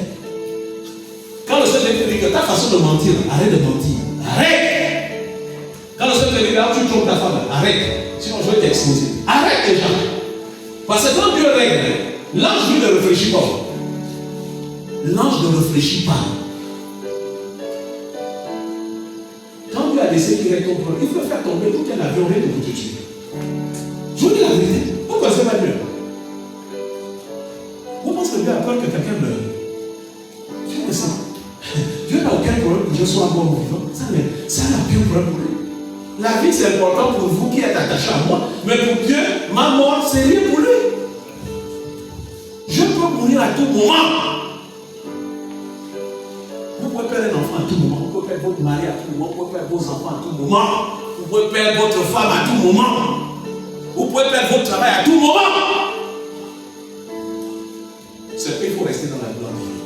Quand le Saint-Esprit dit que ta façon de mentir, arrête de mentir. Arrête. Quand le Saint-Esprit dit que tu trompes ta femme, arrête. Sinon je vais t'exposer. Arrête déjà. Parce que quand Dieu règle, l'ange lui ne réfléchit pas. L'ange ne réfléchit pas. Quand Dieu a laissé qu'il règle ton problème, il faut faire tomber tout un avion rien pour te tuer. Je vous dis la vérité. Pourquoi c'est pas Dieu? Vous pensez que Dieu a peur que quelqu'un meure? Dieu ne sait pas. Dieu n'a aucun problème que je sois mort ou vivant. Ça n'a aucun problème pour lui. La vie c'est important pour vous qui êtes attachés à moi. Mais pour Dieu, ma mort c'est rien pour lui. Je peux mourir à tout moment. Vous pouvez perdre un enfant à tout moment. Vous pouvez perdre votre mari à tout moment. Vous pouvez perdre vos enfants à tout moment. Vous pouvez perdre votre femme à tout moment. Vous pouvez perdre votre travail à tout moment. C'est qu'il faut rester dans la gloire divine.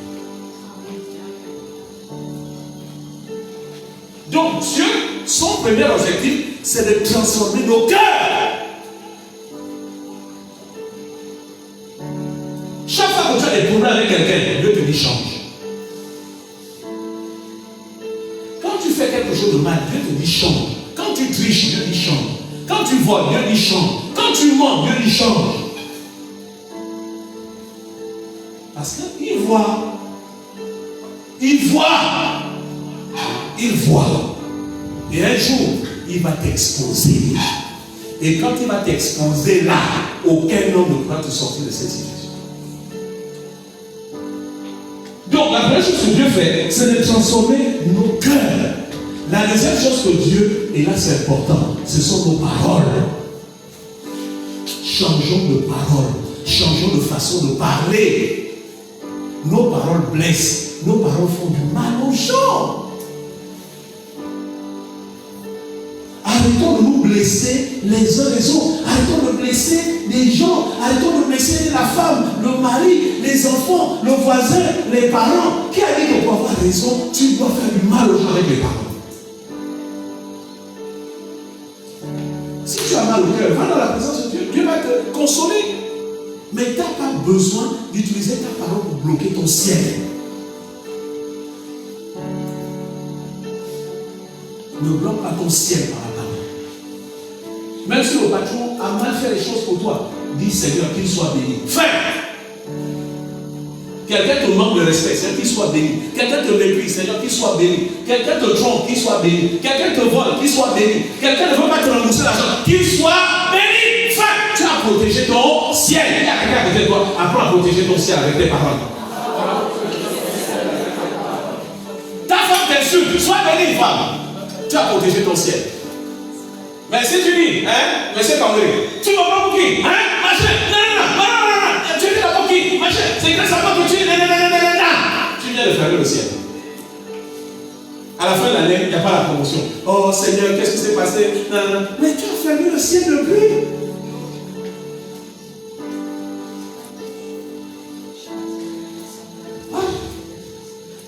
Donc Dieu, son premier objectif, c'est de transformer nos cœurs. Chaque fois que tu as des problèmes avec quelqu'un, Dieu te dit change. Quand tu fais quelque chose de mal, Dieu te dit change. Quand tu triches, Dieu dit change. Quand tu voles, Dieu dit change. Quand tu mens, Dieu dit change. Parce qu'il voit. Il voit. Il voit. Et un jour, il va t'exposer. Et quand il va t'exposer là, aucun homme ne pourra te sortir de cette situation. Donc la première chose que Dieu fait, c'est de transformer nos cœurs. La deuxième chose que Dieu, et là c'est important, ce sont nos paroles. Changeons de parole. Changeons de façon de parler. Nos paroles blessent. Nos paroles font du mal aux gens. Arrêtons de nous blesser les uns les autres. Arrêtons de blesser les gens. Arrêtons de blesser la femme, le mari, les enfants, le voisin, les parents. Qui a dit que pour avoir raison, tu dois faire du mal aux gens avec les parents? Si tu as mal au cœur, va dans la présence de Dieu. Dieu va te consoler. Mais tu n'as pas besoin d'utiliser ta parole pour bloquer ton ciel. Ne bloque pas ton ciel par la parole. Même si le patron a mal fait les choses pour toi, dis Seigneur qu'il soit béni. Frère, quelqu'un te manque de respect, Seigneur qu'il soit béni. Quelqu'un te méprise, Seigneur qu'il soit béni. Quelqu'un te trompe, qu'il soit béni. Quelqu'un te vole, qu'il soit béni. Quelqu'un ne veut pas te rembourser l'argent, qu'il soit béni. Frère, tu as protégé ton ciel. Il y a quelqu'un à côté de toi, apprends à protéger ton ciel avec tes paroles. Ta femme t'insulte, sois béni, femme. Tu as protégé ton ciel. Mais si tu dis, hein, monsieur Kandré, tu vas pas pour qui? Hein, machin, non, tu dis d'abord qui? Machin, c'est grâce à toi que tu dis, tu viens de fermer le ciel. À la fin de l'année, il n'y a pas la promotion. Oh Seigneur, qu'est-ce qui s'est passé? Non. Mais tu as fermé le ciel depuis.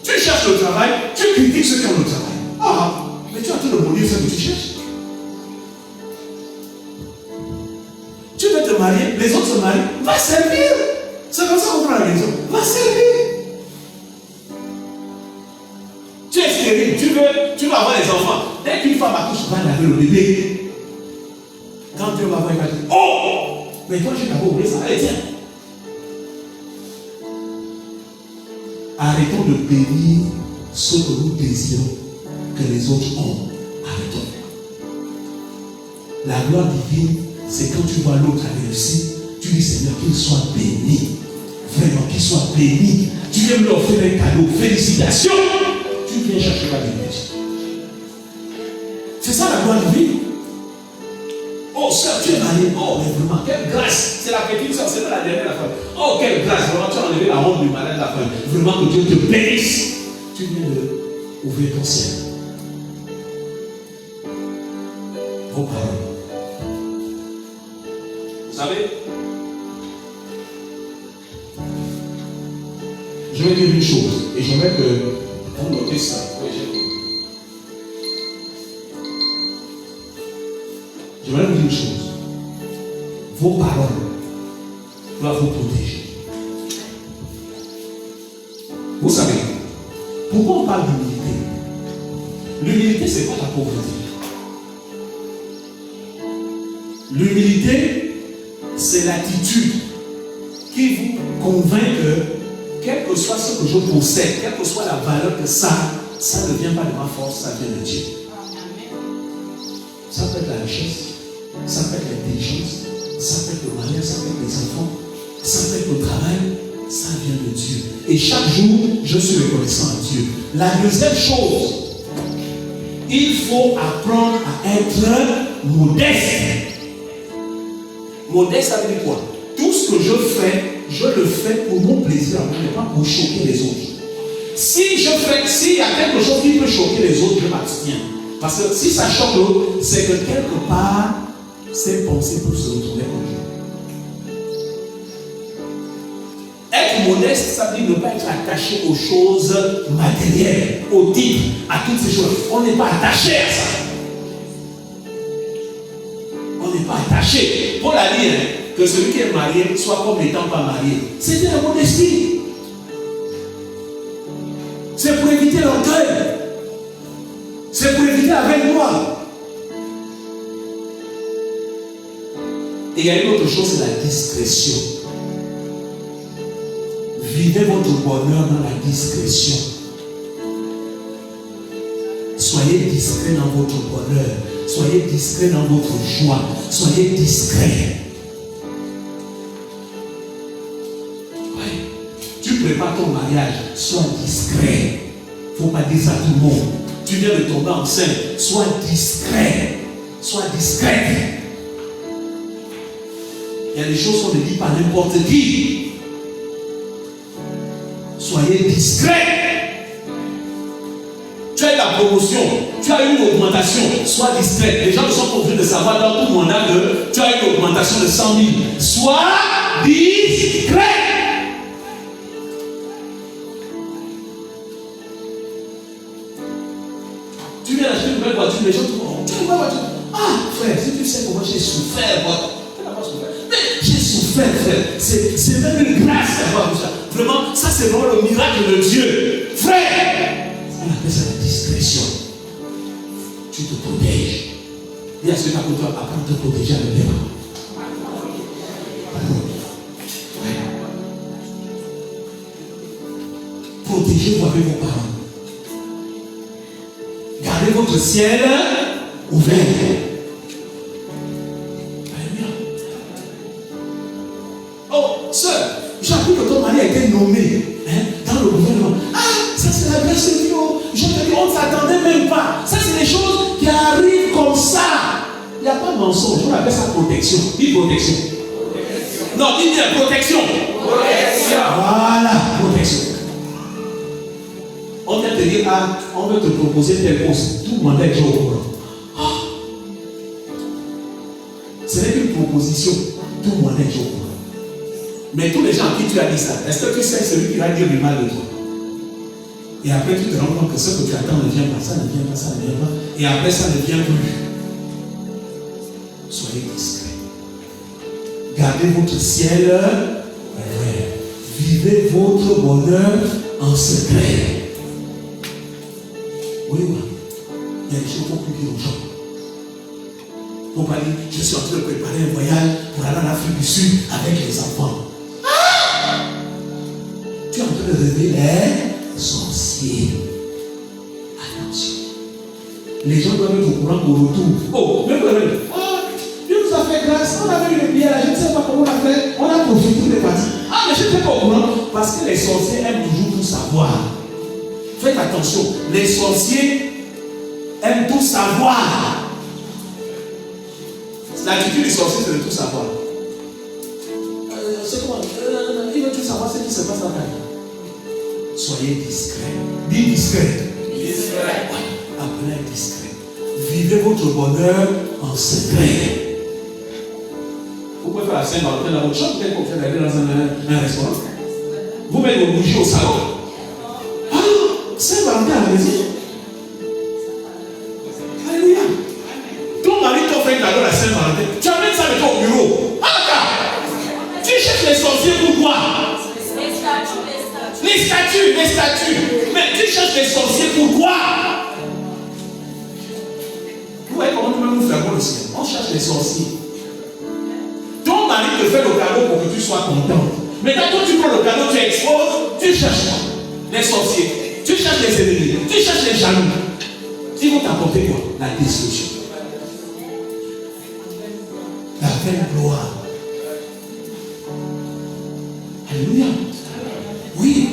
Tu cherches le travail, tu critiques ceux qui ont le travail. Ah, mais tu es en train de maudire ce que tu cherches. Tu veux te marier, les autres se marient, va servir. C'est comme ça qu'on prend la maison. Va servir. Tu es stérile, tu vas avoir les enfants. Dès qu'une femme accouche, va laver le bébé. Quand Dieu va voir, il va dire, oh, mais toi, je n'ai pas oublié ça. Allez, tiens. Arrêtons de bénir ce que nous désirons que les autres ont. La gloire divine, c'est quand tu vois l'autre a réussi, tu dis Seigneur, qu'il soit béni. Vraiment, qu'il soit béni. Tu viens lui offrir un cadeau. Félicitations. Tu viens chercher la bénédiction. C'est ça la gloire divine. Oh, sœur, tu es mariée. Oh, mais vraiment, quelle grâce. C'est la petite sœur, c'est pas la dernière la femme. Oh, quelle grâce. Vraiment, tu as enlevé la honte du malade de la femme. Vraiment, que Dieu te bénisse. Tu viens de ouvrir ton ciel. Vos paroles. Vous savez, je vais dire une chose. Et j'aimerais que vous notez ça. oui, j'ai compris. J'aimerais vous dire une chose. Vos paroles doivent vous protéger. Vous savez, pourquoi on parle d'humilité? L'humilité, c'est pas la pauvreté. L'humilité, c'est l'attitude qui vous convainc que, quel que soit ce que je possède, quelle que soit la valeur que ça ne vient pas de ma force, ça vient de Dieu. Ça peut être la richesse, ça peut être l'intelligence, ça peut être le mariage, ça peut être les enfants, ça peut être le travail, ça vient de Dieu. Et chaque jour, je suis reconnaissant à Dieu. La deuxième chose, il faut apprendre à être modeste. Modeste, ça veut dire quoi? Tout ce que je le fais pour mon plaisir, mais pas pour choquer les autres. S'il y a quelque chose qui peut choquer les autres, je m'abstiens. Parce que si ça choque l'autre, c'est que quelque part, ces pensées peuvent se retourner contre Dieu. Être modeste, ça veut dire ne pas être attaché aux choses matérielles, aux titres, à toutes ces choses. On n'est pas attaché à ça. On n'est pas attaché. Paul a dit que celui qui est marié soit comme n'étant pas marié. C'était la modestie. C'est pour éviter l'orgueil. C'est pour éviter avec moi. Et il y a une autre chose, c'est la discrétion. Vivez votre bonheur dans la discrétion. Soyez discret dans votre bonheur. Soyez discret dans votre joie. Soyez discret. Ouais. Tu prépares ton mariage. Sois discret. Il ne faut pas dire ça à tout le monde. Tu viens de tomber enceinte. Sois discret. Sois discrète. Il y a des choses qu'on ne dit pas n'importe qui. Soyez discret. Tu as eu la promotion, tu as eu une augmentation, sois discret. Les gens ne sont pas obligés de savoir dans tout mandat que tu as eu une augmentation de 100 000. Sois discret. Tu viens d'acheter une nouvelle voiture, les gens te disent, tu as une nouvelle voiture. Ah, frère, si tu sais comment j'ai souffert, mais j'ai souffert, frère. C'est même une grâce d'avoir ça. Vraiment, ça c'est vraiment le miracle de Dieu. Frère, on appelle ça la discrétion. Tu te protèges. Dis à celui qui a côté, apprends à te protéger avec tes mains. Protégez-vous avec vos parents. Gardez votre ciel ouvert. Oh, sœur, j'ai appris que ton mari a été nommé dans le gouvernement. Ah, ça c'est la grâce de Dieu. Je te dis, on ne s'attendait même pas. Ça c'est des choses qui arrivent comme ça. Il n'y a pas de mensonge. On appelle ça protection. Dis protection. Non, dis bien protection. Protection. Voilà, protection. On vient te dire, ah, on veut te proposer tel poste. Tout le monde est déjà au courant. Ce n'est qu'une proposition. Tout le monde est déjà au courant. Mais tous les gens à qui tu as dit ça, est-ce que tu sais celui qui va dire le mal de toi? Et après tu te rends compte que ce que tu attends ne vient pas, ça ne vient pas, ça ne vient pas. Et après ça ne vient plus. Soyez discrets. Gardez votre ciel ouvert. Vivez votre bonheur en secret. Oui, oui. Il y a des choses qu'on peut dire aux gens. On va dire, je suis en train de préparer un voyage pour aller en Afrique du Sud avec les enfants. Tu es en train de réveiller les sorciers. Attention. Les gens doivent être au courant au retour. Oh, même classe, on avait eu les billets là, je ne sais pas comment on a fait, on a profité des parties. Ah, mais je n'étais pas au courant, parce que les sorciers aiment toujours tout savoir. Faites attention, les sorciers aiment tout savoir. L'attitude du sorcier, c'est de tout savoir. C'est quoi? Il veut tout savoir ce qui se passe dans ta vie. Soyez discret. Dis discret. Discret. Appelez discret. Vivez votre bonheur en secret. Vous pouvez faire la Saint-Valentin dans votre chambre, peut-être qu'on fait aller dans un restaurant. Vous mettez vos bougies au salon. Ah, Saint-Valentin à la maison. Alléluia. Ton mari t'offre un cadeau à Saint-Valentin. Tu amènes ça avec toi au bureau. Ah, tu cherches les sorciers pour quoi? Les statues. Mais tu cherches les sorciers pourquoi? Vous voyez comment nous nous fermons le ciel? On cherche les sorciers. Ton mari te fait le cadeau pour que tu sois content. Mais quand toi tu prends le cadeau, tu exposes, tu cherches les sorciers. Tu cherches les ennemis. Tu cherches les jaloux. Ils vont t'apporter quoi? La destruction. La vaine gloire. Alléluia. Oui.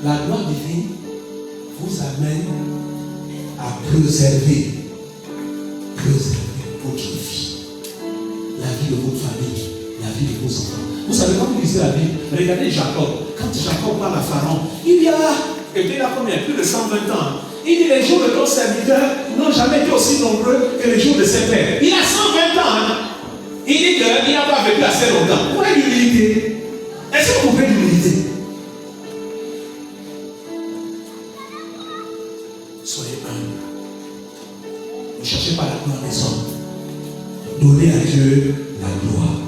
La gloire divine vous amène à préserver votre vie, la vie de votre famille, la vie de vos enfants. Vous savez, quand vous lisez la Bible, regardez Jacob. Quand Jacob parle à Pharaon, il y a, et puis là, combien? Plus de 120 ans. Il dit les jours de ton serviteur n'ont jamais été aussi nombreux que les jours de ses pères. Il a 120 ans. Hein? Il dit qu'il n'a pas vécu assez longtemps. Vous voyez l'humilité? Est-ce que vous pouvez l'humilité? Soyez humble. Ne cherchez pas la gloire des hommes. Donnez à Dieu la gloire.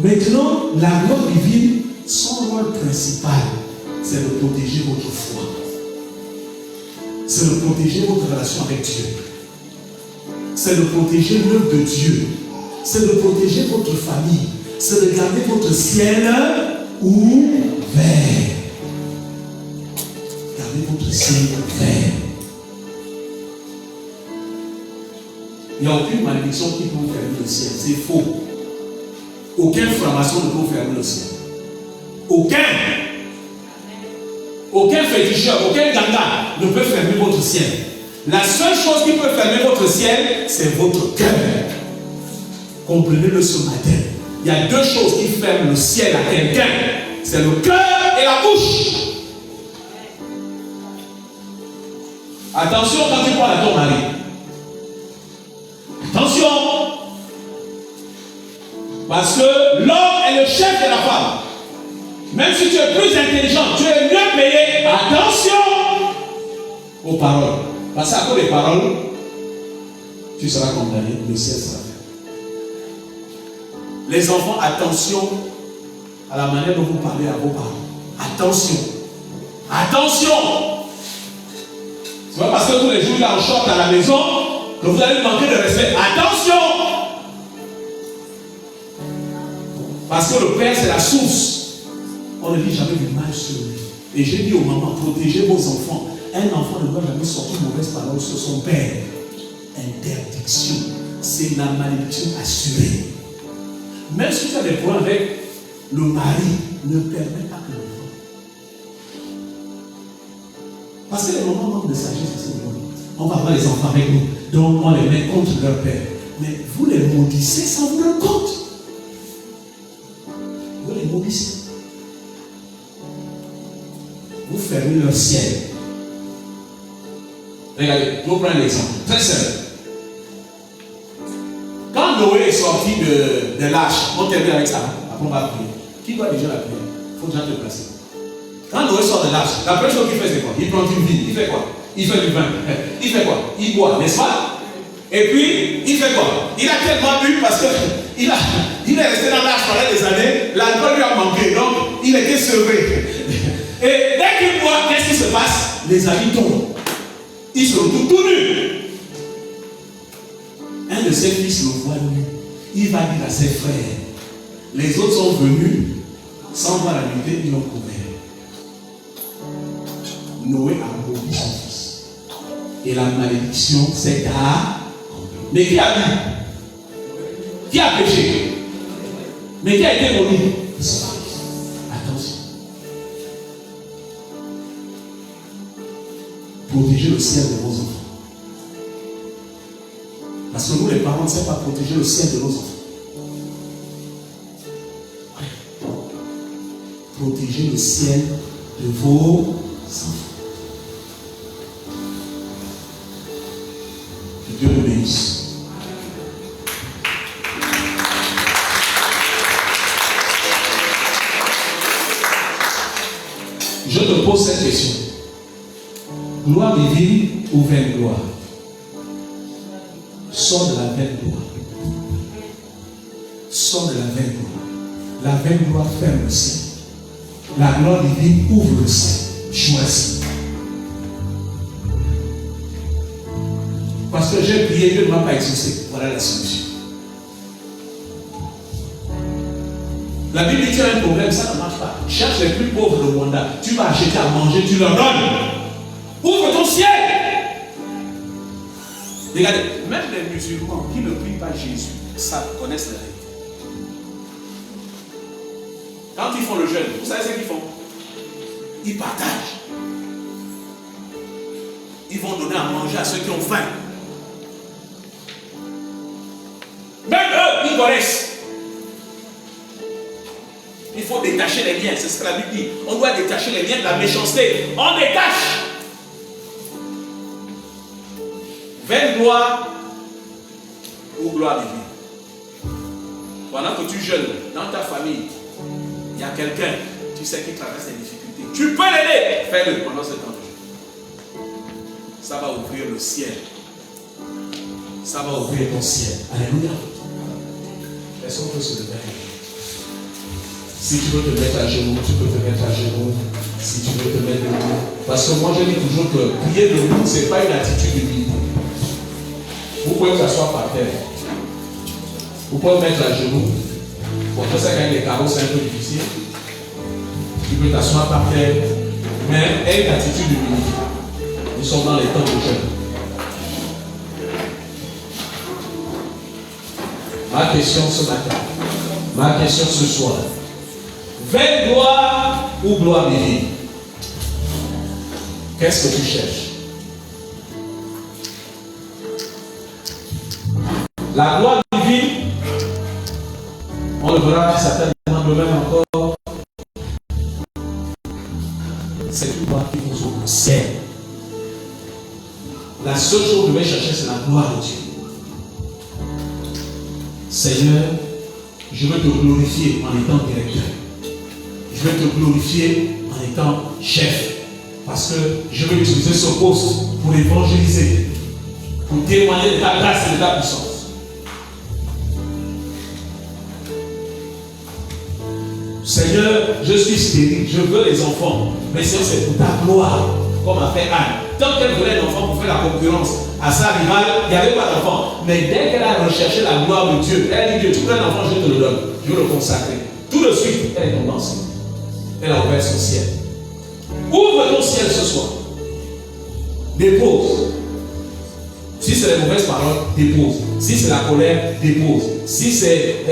Maintenant, la gloire divine, son rôle principal, c'est de protéger votre foi. C'est de protéger votre relation avec Dieu. C'est de protéger l'œuvre de Dieu. C'est de protéger votre famille. C'est de garder votre ciel ouvert. Gardez votre ciel ouvert. Il n'y a aucune malédiction qui peut vous fermer le ciel. C'est faux. Aucun franc-maçon ne peut vous fermer le ciel. Aucun féticheur, aucun ganga ne peut fermer votre ciel. La seule chose qui peut fermer votre ciel, c'est votre cœur. Comprenez-le ce matin. Il y a deux choses qui ferment le ciel à quelqu'un. C'est le cœur et la bouche. Attention quand tu parles à ton mari. Attention. Parce que l'homme est le chef de la femme. Même si tu es plus intelligent, tu es mieux payé. Attention aux paroles. Parce qu'à cause des paroles, tu seras condamné, le ciel sera fait. Les enfants, attention à la manière dont vous parlez à vos parents. Attention. Attention. C'est pas parce que tous les jours il est en short à la maison que vous allez manquer de respect. Attention. Parce que le Père, c'est la source. On ne dit jamais du mal sur lui. Et j'ai dit aux mamans, protégez vos enfants. Un enfant ne doit jamais sortir une mauvaise parole sur son père. Interdiction. C'est la malédiction assurée. Même si tu as des problèmes avec le mari, ne permets pas que l'enfant. Parce que les mamans manquent de sagesse à ce moment. On va avoir les enfants avec nous. Donc on les met contre leur père. Mais vous les maudissez sans vous rendre compte. Vous les maudissez. Vous fermez leur ciel. Regardez, je vous prends un exemple très simple. Quand Noé est sorti de l'arche, on termine avec ça. Après on va prier. Qui doit déjà la prière? Il faut déjà te placer. Quand Noé sort de l'arche, la première chose qu'il fait c'est quoi? Il prend une vigne. Il fait quoi? Il fait du vin. Il fait quoi? Il boit, n'est-ce pas? Et puis, il fait quoi? Il a tellement bu parce que il est resté dans l'arche pendant des années, l'alcool lui a manqué, donc il était sauvé. Et dès qu'il boit, qu'est-ce qui se passe? Les amis tombent. Ils se retrouvent tout nus. Un de ses fils le voit nu. Il va dire à ses frères, les autres sont venus sans voir la nudité, ils l'ont couvert. Noé a maudit son fils. et la malédiction s'est accomplie. Mais qui a bu? Qui a péché? Mais qui a été maudit? Attention. Protégez le ciel de vos enfants. Parce que nous, les parents, ne savons pas protéger le ciel de nos enfants. Protégez le ciel de vos enfants. Que Dieu le bénisse. Je te pose cette question. Gloire divine ou vaine gloire? Sors de la vaine gloire. Sors de la vaine gloire. La vaine gloire ferme le ciel. La gloire divine ouvre le ciel. Choisis. Parce que j'ai prié, Dieu ne m'a pas exaucé. Voilà la solution. La Bible dit qu'il y a un problème, ça ne marche pas. Cherche les plus pauvres de Rwanda. Tu vas acheter à manger, tu leur donnes. Ouvre ton ciel. Regardez, même les musulmans qui ne prient pas Jésus, ça connaissent la vérité. Quand ils font le jeûne, vous savez ce qu'ils font? Ils partagent. Ils vont donner à manger à ceux qui ont faim. Même eux, ils connaissent. Il faut détacher les liens, c'est ce que la Bible dit. On doit détacher les liens de la méchanceté. On détache. Vaine gloire ou gloire divine. Pendant que tu jeûnes dans ta famille, il y a quelqu'un, tu sais, qui traverse des difficultés. Tu peux l'aider. Fais-le pendant ce temps de jeûne. Ça va ouvrir le ciel. Ça va ouvrir ton ciel. Alléluia. Est-ce qu'on peut se lever? Si tu veux te mettre à genoux, tu peux te mettre à genoux. Si tu veux te mettre debout. Parce que moi, je dis toujours que prier debout, ce n'est pas une attitude d'humilité. Vous pouvez vous asseoir par terre. Vous pouvez vous mettre à genoux. Pour ça, quand les carreaux, c'est un peu difficile. Tu peux t'asseoir par terre. Mais aie une attitude d'humilité. Nous sommes dans les temps de jeûne. Ma question ce matin, ma question ce soir. Vaine gloire ou gloire divine? Qu'est-ce que tu cherches? La gloire divine, on le verra certainement demain encore. C'est une gloire qui nous ouvre le ciel. La seule chose que vous devez chercher, c'est la gloire de Dieu. Seigneur, je veux te glorifier en étant directeur. Je veux te glorifier en étant chef. Parce que je veux utiliser ce poste pour évangéliser, pour témoigner de ta grâce et de ta puissance. Seigneur, je suis stérile, je veux les enfants. Mais c'est pour ta gloire, comme a fait Anne. Tant qu'elle voulait un enfant pour faire la concurrence à sa rivale, il n'y avait pas d'enfant. Mais dès qu'elle a recherché la gloire de Dieu, elle a dit: Dieu, tu veux un enfant, je te le donne. Je veux le consacrer. Tout de suite, elle est tombée enceinte. Elle a ouvert son ciel. Ouvre ton ciel ce soir. Dépose. Si c'est les mauvaises paroles, dépose. Si c'est la colère, dépose. Si c'est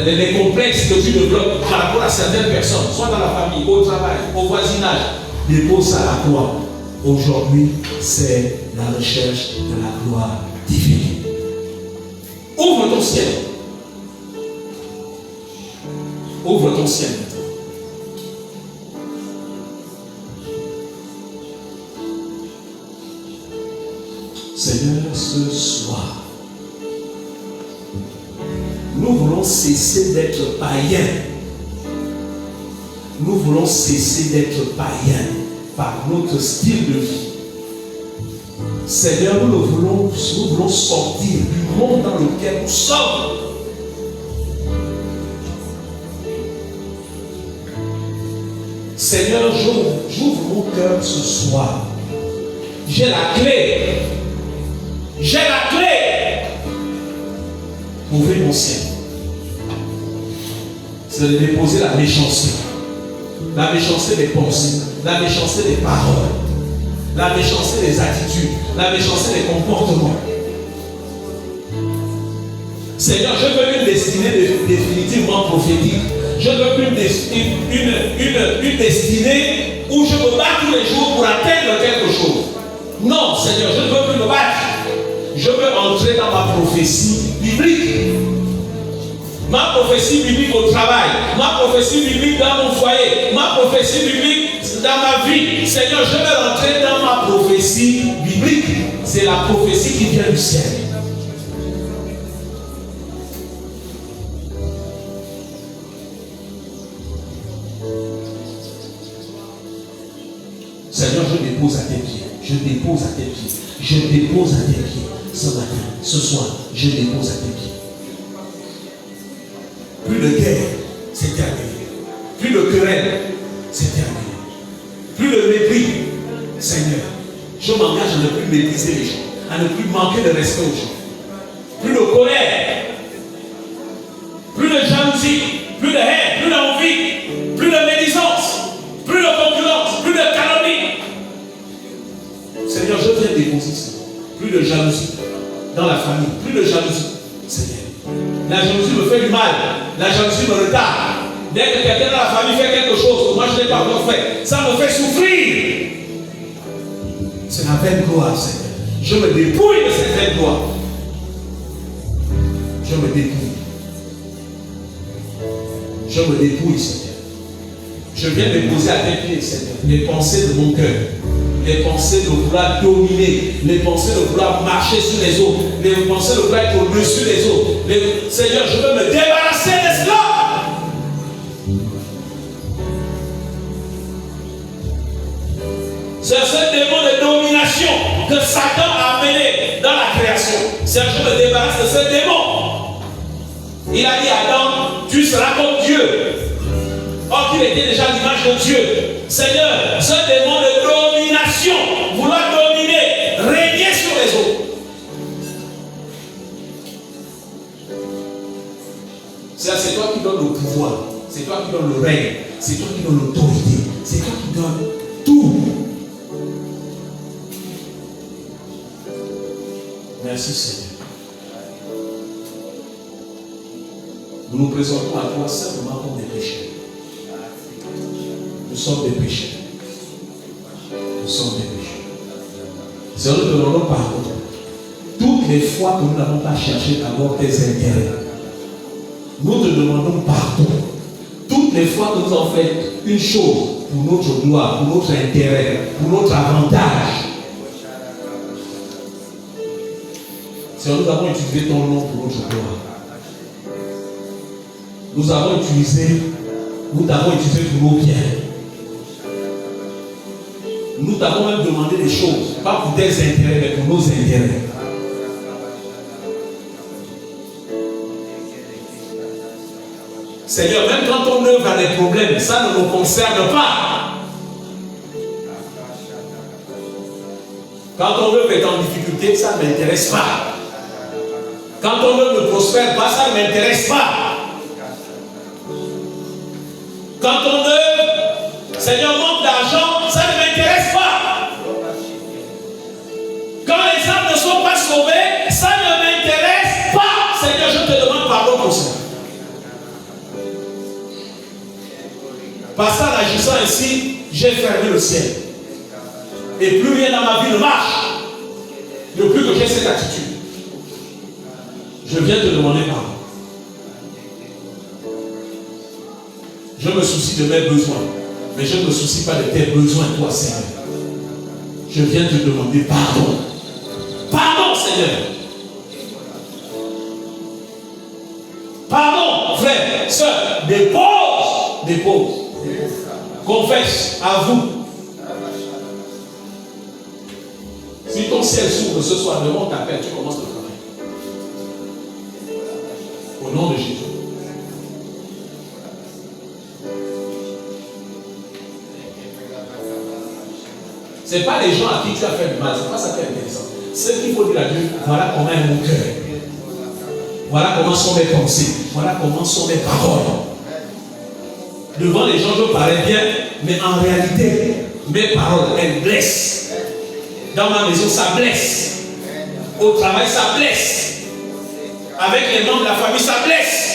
les complexes que tu développes par rapport à certaines personnes, soit dans la famille, au travail, au voisinage, dépose ça à toi. Aujourd'hui, c'est la recherche de la gloire divine. Ouvre ton ciel. Ouvre ton ciel maintenant. Seigneur, ce soir, nous voulons cesser d'être païens. Nous voulons cesser d'être païens par notre style de vie. Seigneur, nous voulons sortir du monde dans lequel nous sommes. Seigneur, j'ouvre mon cœur ce soir. J'ai la clé. J'ai la clé pour ouvrir mon ciel. C'est de déposer la méchanceté. La méchanceté des pensées, la méchanceté des paroles. La méchanceté des attitudes, la méchanceté des comportements. Seigneur, je veux une destinée définitivement prophétique. Je veux plus une destinée où je me bats tous les jours pour atteindre quelque chose. Non, Seigneur, je ne veux plus me battre. Je veux entrer dans ma prophétie biblique. Ma prophétie biblique au travail, ma prophétie biblique dans mon foyer, ma prophétie biblique dans ma vie. Seigneur, je veux rentrer dans ma prophétie biblique. C'est la prophétie qui vient du ciel. Seigneur, je dépose à tes pieds. Je dépose à tes pieds. Je dépose à tes pieds. Ce matin, ce soir, je dépose à tes pieds. Plus de guerre, c'est terminé. Plus de querelle, c'est terminé. Plus de mépris, Seigneur. Je m'engage à ne plus mépriser les gens, à ne plus manquer de respect aux gens. Plus de colère, plus de jalousie, plus de haine, plus d'envie, plus de médisance, plus de concurrence, plus de calomnie. Seigneur, je viens déposer ça. Plus de jalousie dans la famille, plus de jalousie, Seigneur. La jalousie me fait du mal, la jalousie me retarde. Dès que quelqu'un dans la famille fait quelque chose que moi je n'ai pas encore fait, ça me fait souffrir. C'est la vaine gloire, Seigneur. Je me dépouille de cette vaine gloire. Je me dépouille. Je me dépouille, Seigneur. Je viens déposer à tes pieds, Seigneur, les pensées de mon cœur. Les pensées de vouloir dominer, les pensées de vouloir marcher sur les autres, les pensées de vouloir être au-dessus des autres. Seigneur, je veux me débarrasser de cela. C'est ce démon de domination que Satan a amené dans la création. Seigneur, je me débarrasse de ce démon. Il a dit à Adam, tu seras comme Dieu. Or qu'il était déjà l'image de Dieu. Seigneur, ce démon de domination, vouloir dominer, régner sur les autres. C'est toi qui donnes le pouvoir, c'est toi qui donnes le règne, c'est toi qui donnes l'autorité, c'est toi qui donnes tout. Merci Seigneur. Nous nous présentons à toi simplement comme des pécheurs. Nous sommes des pécheurs. Nous sommes des pécheurs. Seigneur, nous te demandons pardon. Toutes les fois que nous n'avons pas cherché d'abord tes intérêts, nous te demandons pardon. Toutes les fois que nous avons fait une chose pour notre gloire, pour notre intérêt, pour notre avantage. Seigneur, nous avons utilisé ton nom pour notre gloire. Nous t'avons utilisé pour nos biens. Nous t'avons même demandé des choses, pas pour tes intérêts, mais pour nos intérêts. Seigneur, même quand ton œuvre a des problèmes, ça ne nous concerne pas. Quand ton œuvre est en difficulté, ça ne m'intéresse pas. Quand ton œuvre ne prospère pas, ça ne m'intéresse pas. Quand ton œuvre, Seigneur, manque d'argent, ça ne m'intéresse pas. Quand les âmes ne sont pas sauvées, ça ne m'intéresse pas. Seigneur, je te demande pardon pour ça. Parce qu'en agissant ainsi, j'ai fermé le ciel. Et plus rien dans ma vie ne marche. Depuis que j'ai cette attitude, je viens te demander pardon. Je me soucie de mes besoins, mais je ne me soucie pas de tes besoins, toi, Seigneur. Je viens te demander pardon. Pardon, Seigneur. Pardon, frère, soeur. Dépose. Confesse, avoue. Si ton ciel s'ouvre ce soir, demande ta paix, tu commences le travail. Au nom de Jésus. Ce n'est pas les gens à qui tu as fait du mal, ce n'est pas ça qui est intéressant. Ce qu'il faut dire à Dieu, voilà comment est mon cœur. Voilà comment sont mes pensées. Voilà comment sont mes paroles. Devant les gens, je parais bien, mais en réalité, mes paroles, elles blessent. Dans ma maison, ça blesse. Au travail, ça blesse. Avec les membres de la famille, ça blesse.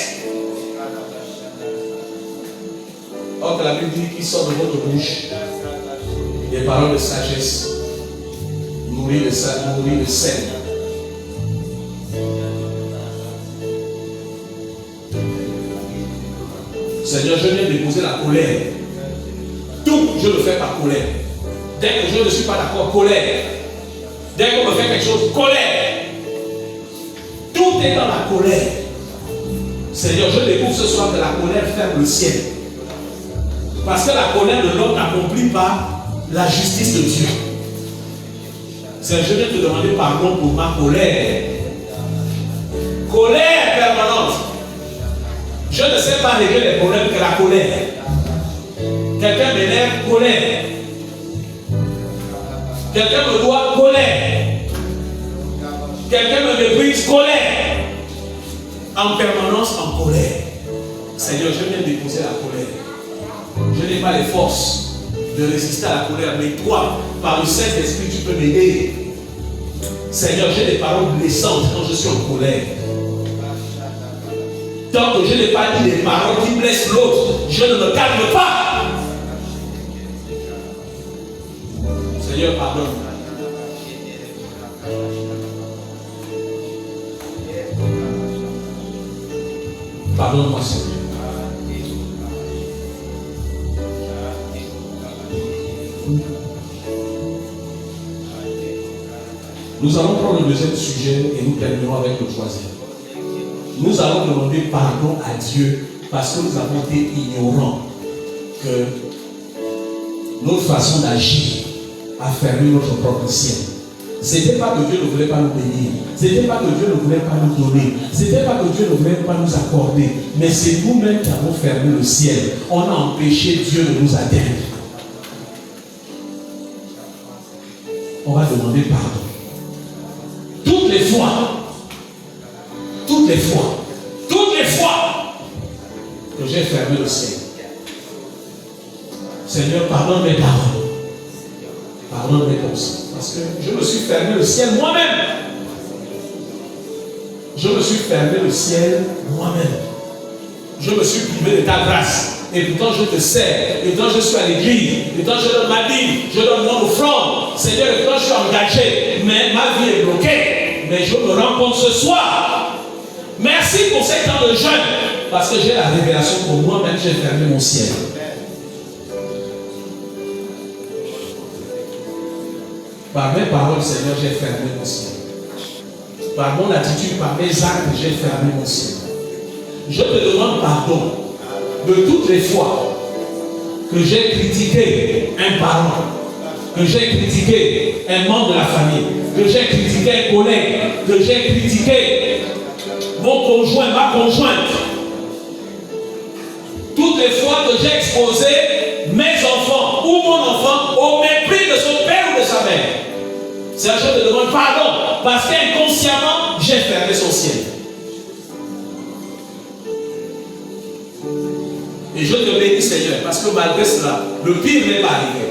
Or que la Bible dit qu'il sort de votre bouche des paroles de sagesse, nourries de sel. Seigneur, je viens déposer la colère. Tout, je le fais par colère. Dès que je ne suis pas d'accord, colère. Dès qu'on me fait quelque chose, colère. Tout est dans la colère. Seigneur, je découvre ce soir que la colère ferme le ciel. Parce que la colère de l'homme n'accomplit pas la justice de Dieu. Seigneur, je viens te demander pardon pour ma colère. Colère permanente. Je ne sais pas régler les problèmes que la colère. Quelqu'un m'énerve, colère. Quelqu'un me doit, colère. Quelqu'un me méprise, colère. En permanence, en colère. Seigneur, je viens déposer la colère. Je n'ai pas les forces de résister à la colère, mais toi, par le Saint-Esprit, tu peux m'aider. Seigneur, j'ai des paroles blessantes quand je suis en colère. Tant que je n'ai pas dit des paroles qui blessent l'autre, je ne me calme pas. Seigneur, pardonne. Pardonne-moi, Seigneur. Nous allons prendre le deuxième sujet et nous terminerons avec le troisième. Nous allons demander pardon à Dieu parce que nous avons été ignorants que notre façon d'agir a fermé notre propre ciel. Ce n'était pas que Dieu ne voulait pas nous bénir. Ce n'était pas que Dieu ne voulait pas nous donner. Ce n'était pas que Dieu ne voulait pas nous accorder. Mais c'est nous-mêmes qui avons fermé le ciel. On a empêché Dieu de nous atteindre. On va demander pardon. Toutes les fois que j'ai fermé le ciel. Seigneur, pardonne mes paroles. Pardonne mes pensées. Parce que je me suis fermé le ciel moi-même. Je me suis fermé le ciel moi-même. Je me suis privé de ta grâce. Et pourtant je te sers. Et pourtant je suis à l'église. Et pourtant je donne ma vie. Je donne mon offrande. Seigneur, et pourtant je suis engagé. Mais ma vie est bloquée. Mais je me rends compte ce soir. Merci pour ces temps de jeûne. Parce que j'ai la révélation pour moi-même, j'ai fermé mon ciel. Par mes paroles, Seigneur, j'ai fermé mon ciel. Par mon attitude, par mes actes, j'ai fermé mon ciel. Je te demande pardon de toutes les fois que j'ai critiqué un parent, que j'ai critiqué un membre de la famille, que j'ai critiqué un collègue, que j'ai critiqué mon conjoint, ma conjointe. Toutes les fois que j'ai exposé mes enfants ou mon enfant au mépris de son père ou de sa mère. C'est là que je te demande pardon parce qu'inconsciemment j'ai fermé son ciel. Et je te bénis, Seigneur, parce que malgré cela, le pire n'est pas arrivé.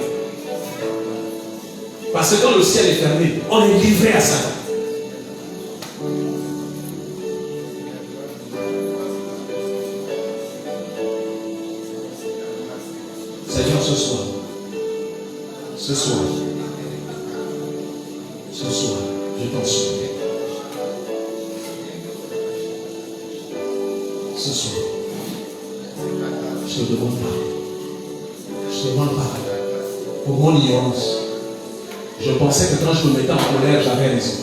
Parce que quand le ciel est fermé, on est livré à Satan. Seigneur, ce soir, je t'en supplie. Ce soir, je te demande pardon. Je te demande pardon pour mon ignorance. Je pensais que quand je me mettais en colère, j'avais raison.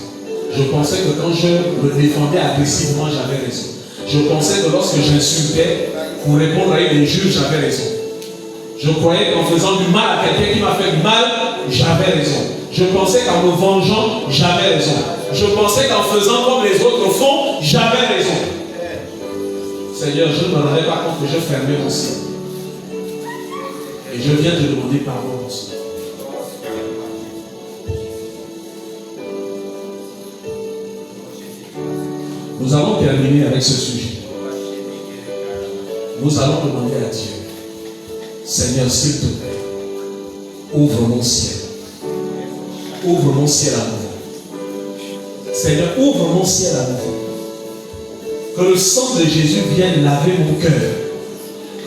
Je pensais que quand je me défendais agressivement, j'avais raison. Je pensais que lorsque j'insultais pour répondre à une injure, j'avais raison. Je croyais qu'en faisant du mal à quelqu'un qui m'a fait du mal, j'avais raison. Je pensais qu'en me vengeant, j'avais raison. Je pensais qu'en faisant comme les autres font, j'avais raison. Seigneur, je ne me rendais pas compte que je fermais mon ciel. Et je viens te demander pardon, mon Seigneur. Nous allons terminer avec ce sujet. Nous allons demander à Dieu, Seigneur, s'il te plaît, ouvre mon ciel. ouvre mon ciel à nouveau. Seigneur, ouvre mon ciel à nouveau. Que le sang de Jésus vienne laver mon cœur.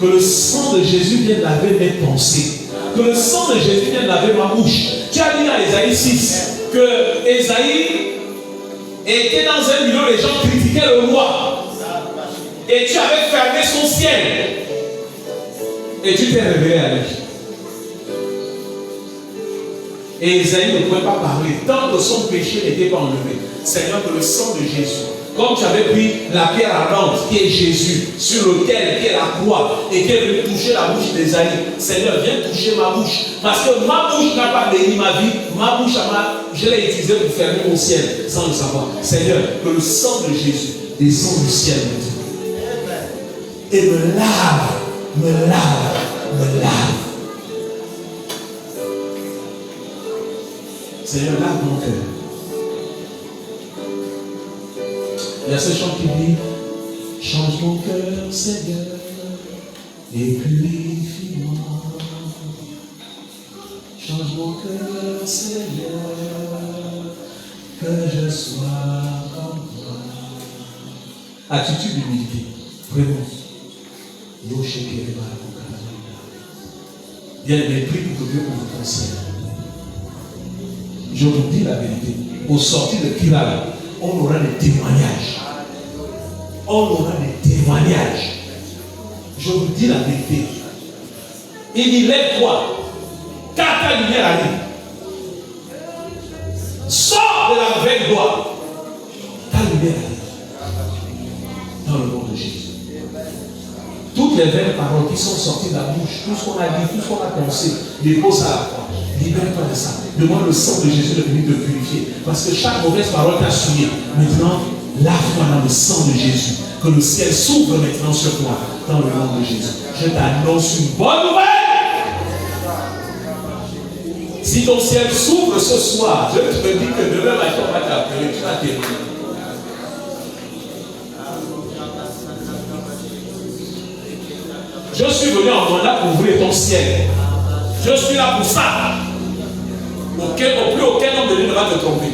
Que le sang de Jésus vienne laver mes pensées. Que le sang de Jésus vienne laver ma bouche. Tu as dit à Ésaïe 6 que Ésaïe était dans un milieu où les gens critiquaient le roi. Et tu avais fermé son ciel. Et tu t'es révélé à lui. Et Ésaïe ne pouvait pas parler tant que son péché n'était pas enlevé. Seigneur, que le sang de Jésus, comme tu avais pris la pierre ardente qui est Jésus, sur lequel qui est la croix, et qui est venu toucher la bouche d'Ésaïe, Seigneur, viens toucher ma bouche. Parce que ma bouche n'a pas béni ma vie, ma bouche, je l'ai utilisée pour fermer mon ciel sans le savoir. Seigneur, que le sang de Jésus descende du ciel maintenant. Et me lave, me lave, me lave. Seigneur, lave mon cœur. Il y a ce chant qui dit: change mon cœur, Seigneur, et purifie-moi. Change mon cœur, Seigneur, que je sois comme toi. Attitude d'humilité. Vraiment. Bien-aimé, prie pour que Dieu ouvre ton ciel. Je vous dis la vérité. Au sortir de Kilala, on aura des témoignages. On aura des témoignages. Je vous dis la vérité. Il dit: lève-toi, car ta lumière arrive. Sors de la veille gloire. Ta lumière arrive. Dans le nom de Jésus. Toutes les belles paroles qui sont sorties de la bouche, tout ce qu'on a dit, tout ce qu'on a pensé, dépose à la croix. Libère-toi de ça. Demande le sang de Jésus de venir te purifier. Parce que chaque mauvaise parole t'a souillé. Maintenant, lave-toi dans le sang de Jésus. Que le ciel s'ouvre maintenant sur toi. Dans le nom de Jésus. Je t'annonce une bonne nouvelle. Si ton ciel s'ouvre ce soir, je te dis que demain matin, on va t'appeler. Tu vas témoigner. Je suis venu en mandat pour ouvrir ton ciel. Je suis là pour ça. Au plus aucun homme de lui ne va te tromper.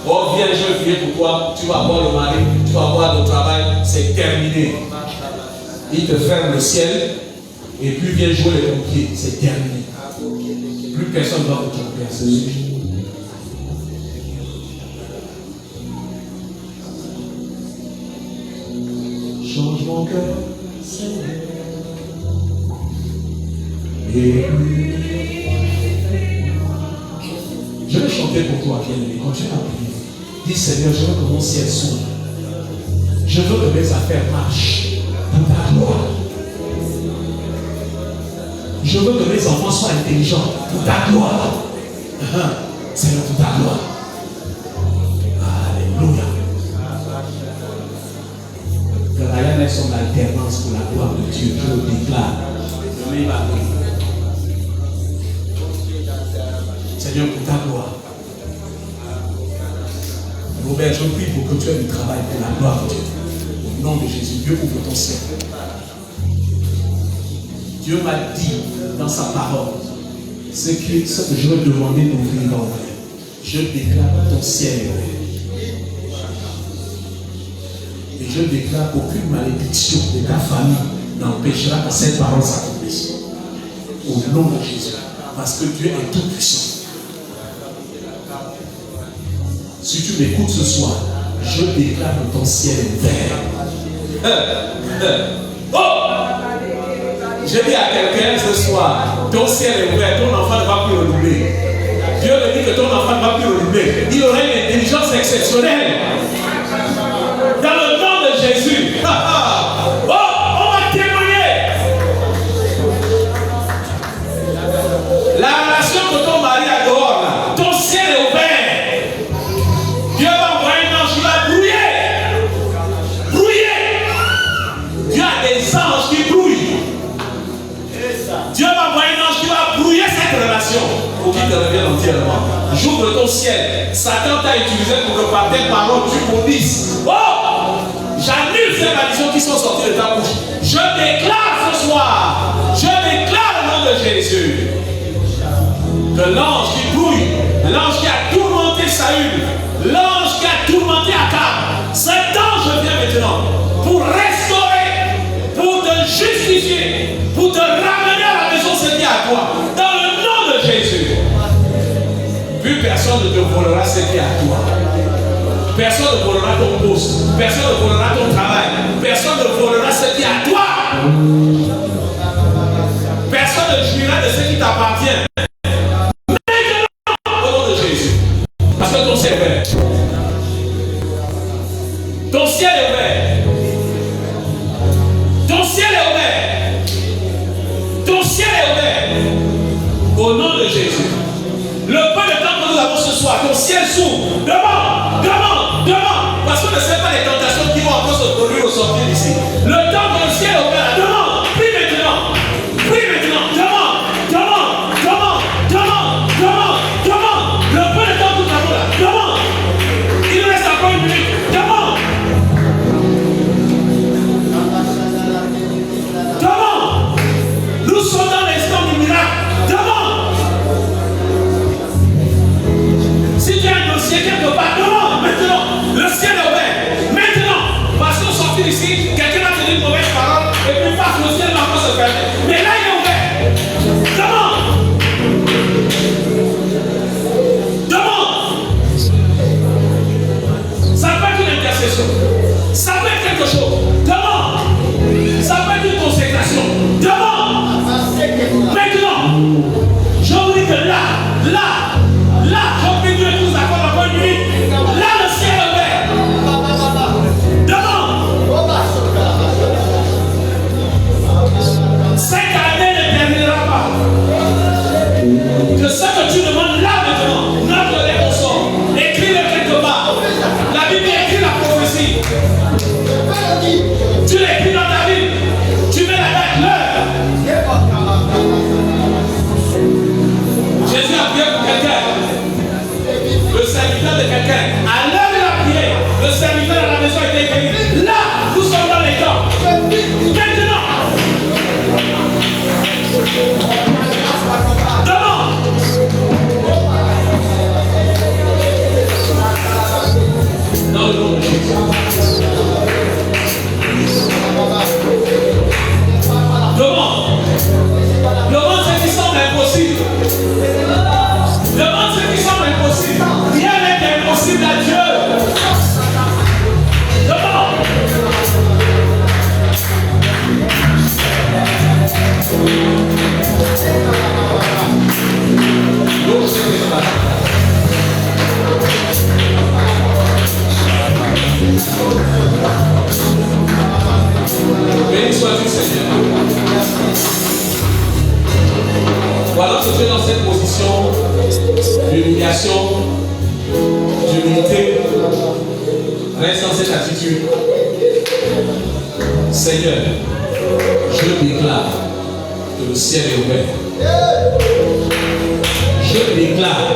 Oh, viens, je vais prier pour toi. Tu vas avoir le mari, tu vas avoir le travail. C'est terminé. Il te ferme le ciel. Et puis viens jouer les pompiers. C'est terminé. Plus personne ne va te tromper à ce sujet. Change mon cœur, Seigneur. Et je vais chanter pour toi, bien-aimé. Continue à prier. Dis: Seigneur, je veux que mon ciel s'ouvre. Je veux que mes affaires marchent pour ta gloire. Je veux que mes enfants soient intelligents pour ta gloire. Seigneur, pour ta gloire. Alléluia. Que rien n'est son alternance pour la gloire de Dieu. Je le déclare. Seigneur, pour ta gloire. Robert, je prie pour que tu aies du travail pour la gloire de Dieu. Au nom de Jésus, Dieu ouvre ton ciel. Dieu m'a dit dans sa parole ce que je vais demander d'ouvrir dans ouvrir. Je déclare ton ciel et je déclare qu'aucune malédiction de ta famille n'empêchera que cette parole s'accomplisse. Au nom de Jésus. Parce que Dieu est tout puissant. Si tu m'écoutes ce soir, je déclare que ton ciel est ouvert. Je dis à quelqu'un ce soir, ton ciel est ouvert, ton enfant ne va plus redoubler. Dieu me dit que ton enfant ne va plus redoubler. Il aura une intelligence exceptionnelle. Dans le nom de Jésus. Oh, on va témoigner. La relation que ton mari a dehors, là, ton ciel est ouvert. Dieu va envoyer un ange qui va brouiller. Brouiller. Dieu a des anges qui brouillent. Dieu va envoyer un ange qui va brouiller cette relation pour qu'il te revienne entièrement. J'ouvre ton ciel. Satan t'a utilisé pour que par tes paroles tu maudisses. Oh! J'annule ces malédictions qui sont sorties de ta bouche. Je déclare ce soir. Je déclare au nom de Jésus que l'ange qui brouille l'ange qui a tourmenté Saül, l'ange qui a tourmenté Akab, cet ange vient maintenant pour restaurer, pour te justifier, pour te ramener à la maison, c'est bien à toi, dans le nom de Jésus. Plus personne ne te volera ce qui est à toi. Personne ne volera ton poste, personne ne volera ton travail, personne ne volera ce qui est à toi. Personne ne jouira de ce qui t'appartient. Maintenant, au nom de Jésus. Parce que ton ciel est ouvert. Ton ciel est ouvert. Ton ciel est ouvert. Ton ciel est ouvert. Au nom de Jésus. Le peu de temps que nous avons ce soir, ton ciel s'ouvre. Demande, demande, demande. Parce que ne sais pas les tentations qui vont encore se produire au sortir d'ici. Le temps que le ciel est ouvert, demande. Prie maintenant. Prie maintenant. Demande, demande, demande, demande, demande, demande. Le peu de temps que nous avons là, demande. Il nous reste encore une minute. Demande. Demande. Nous sommes dans l'instant du miracle. Demande. Si tu as un dossier quelque part, demande maintenant. Le ciel est ouvert. Maintenant. Parce qu'on sortit d'ici, quelqu'un a tenu une mauvaise parole et puis passe le ciel va pas se fermer. Mais là, il est ouvert. Demande. Demande. Ça peut être une intercession. Ça peut être quelque chose. Demande. Ça peut être une consécration. Demande. Maintenant. Je vous dis que là, je prie Dieu tous d'accord encore une minute. Là, le ciel est ouvert. Demande. Cette année ne terminera pas. Que ce que tu demandes là maintenant, note-le au sort. Écris-le quelque part. La Bible écrit la prophétie. Tu l'écris dans ta Bible. Tu mets la date, l'heure. Jésus a prié pour quelqu'un. Le serviteur de quelqu'un. À l'heure de la prière, le serviteur de la maison a été guéri. Là, nous sommes dans les temps. Maintenant. Demande. Dans le nom de Jésus. Demande. Demande ce qui semble impossible. Demande ce qui semble impossible. Rien n'est impossible à Dieu. Demande. Béni sois-tu, Seigneur. Voilà que tu es dans cette position d'humiliation, d'humilité. Reste dans cette attitude. Seigneur, je déclare que le ciel est ouvert. Je déclare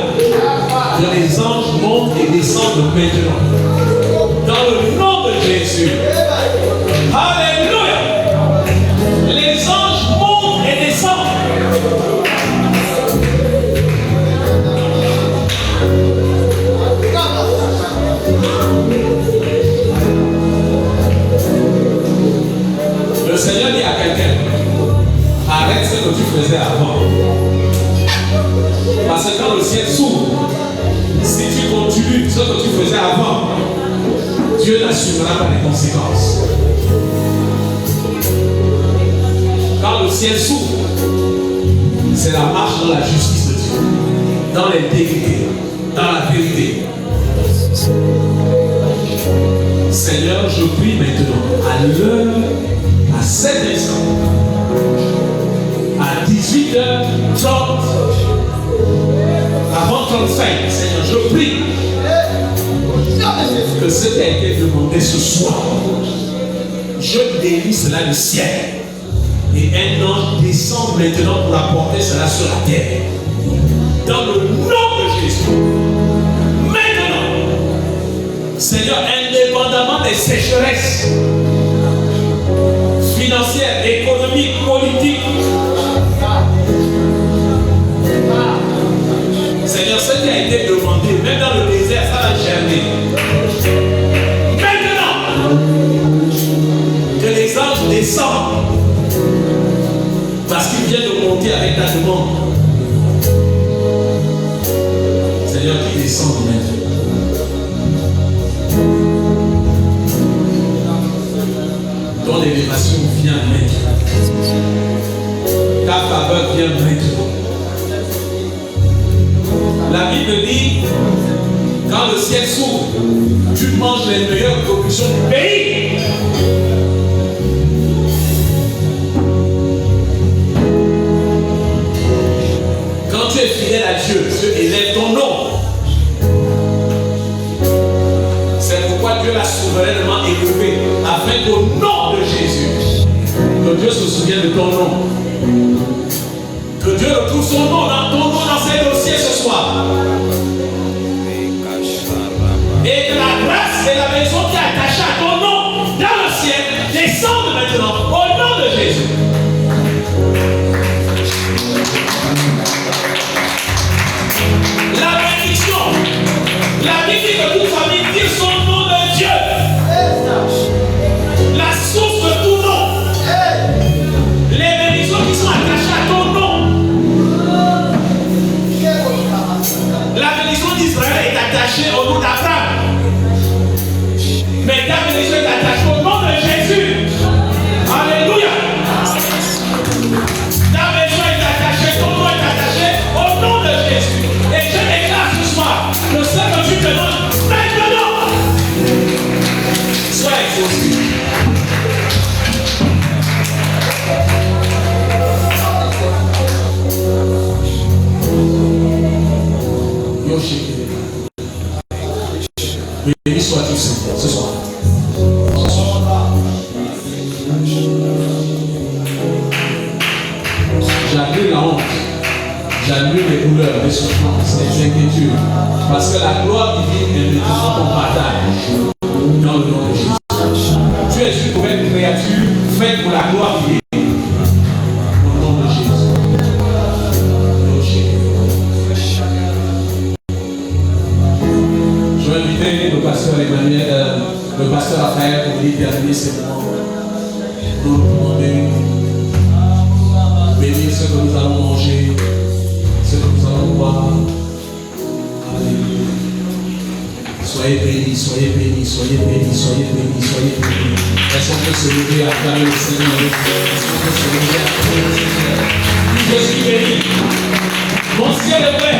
que les anges montent et descendent maintenant. Dans le nom de Jésus. Alléluia. Les anges montent et descendent. Le Seigneur dit à quelqu'un, arrête ce que tu faisais avant. Parce que quand le ciel s'ouvre, si tu continues ce que tu faisais avant, Dieu n'assumera pas les conséquences. Quand le ciel s'ouvre, c'est la marche dans la justice de Dieu, dans l'intégrité, dans la vérité. Seigneur, je prie maintenant, à l'heure, à cet instant, à 18h30, avant 35, Seigneur, je prie que ce qui a été demandé ce soir, je délie cela du ciel. Et un ange descend maintenant pour apporter cela sur la terre. Dans le nom de Jésus. Maintenant, Seigneur, indépendamment des sécheresses financières, économiques, politiques, Seigneur, ce qui a été demandé, même dans le désert, ça va germer. Maintenant que les anges descendent, parce qu'ils viennent de monter avec ta demande, Seigneur, qu'ils descendent maintenant. Ton élévation vient maintenant. Ta faveur vient maintenant. La Bible dit, quand le ciel s'ouvre, tu manges les meilleures productions du pays. Quand tu es fidèle à Dieu, Dieu élève ton nom. C'est pourquoi Dieu l'a souverainement élevé, afin qu'au nom de Jésus, que Dieu se souvienne de ton nom. Que Dieu retrouve son nom dans ses dossiers ce soir. Et que la grâce et la maison qui est attachée à ton nom dans le ciel descendent maintenant au nom de Jésus. La bénédiction. La Bible dit que toute famille tire son nom de Dieu. La source de tout nom. Les bénédictions qui sont attachées à ton nom. La bénédiction d'Israël est attachée au nom d'Abraham. Mais ta bénédiction est attachée au nom de Jésus. Alléluia. Ta bénédiction est attachée, ton nom est attaché au nom de Jésus. Et je déclare ce soir que ce que tu te donnes maintenant soit exaucé. Béni sois-tu, Seigneur, ce soir. J'annule la honte, j'annule les douleurs, les souffrances, les inquiétudes, parce que la gloire divine est maintenant ton partage dans le nom de Jésus. Tu es une nouvelle créature faite pour la gloire divine. Au nom de Jésus. Je vais inviter le pasteur Emmanuel, le pasteur Raphaël pour venir terminer ces moments. Nous pouvons bénir ce que nous allons manger, ce que nous allons boire. Alléluia. Soyez bénis, soyez bénis, soyez bénis, soyez bénis, soyez bénis. Est-ce qu'on peut se lever à acclamer le Seigneur? Est-ce qu'on peut se lever à acclamer le Seigneur? Je suis béni. Mon ciel est vrai.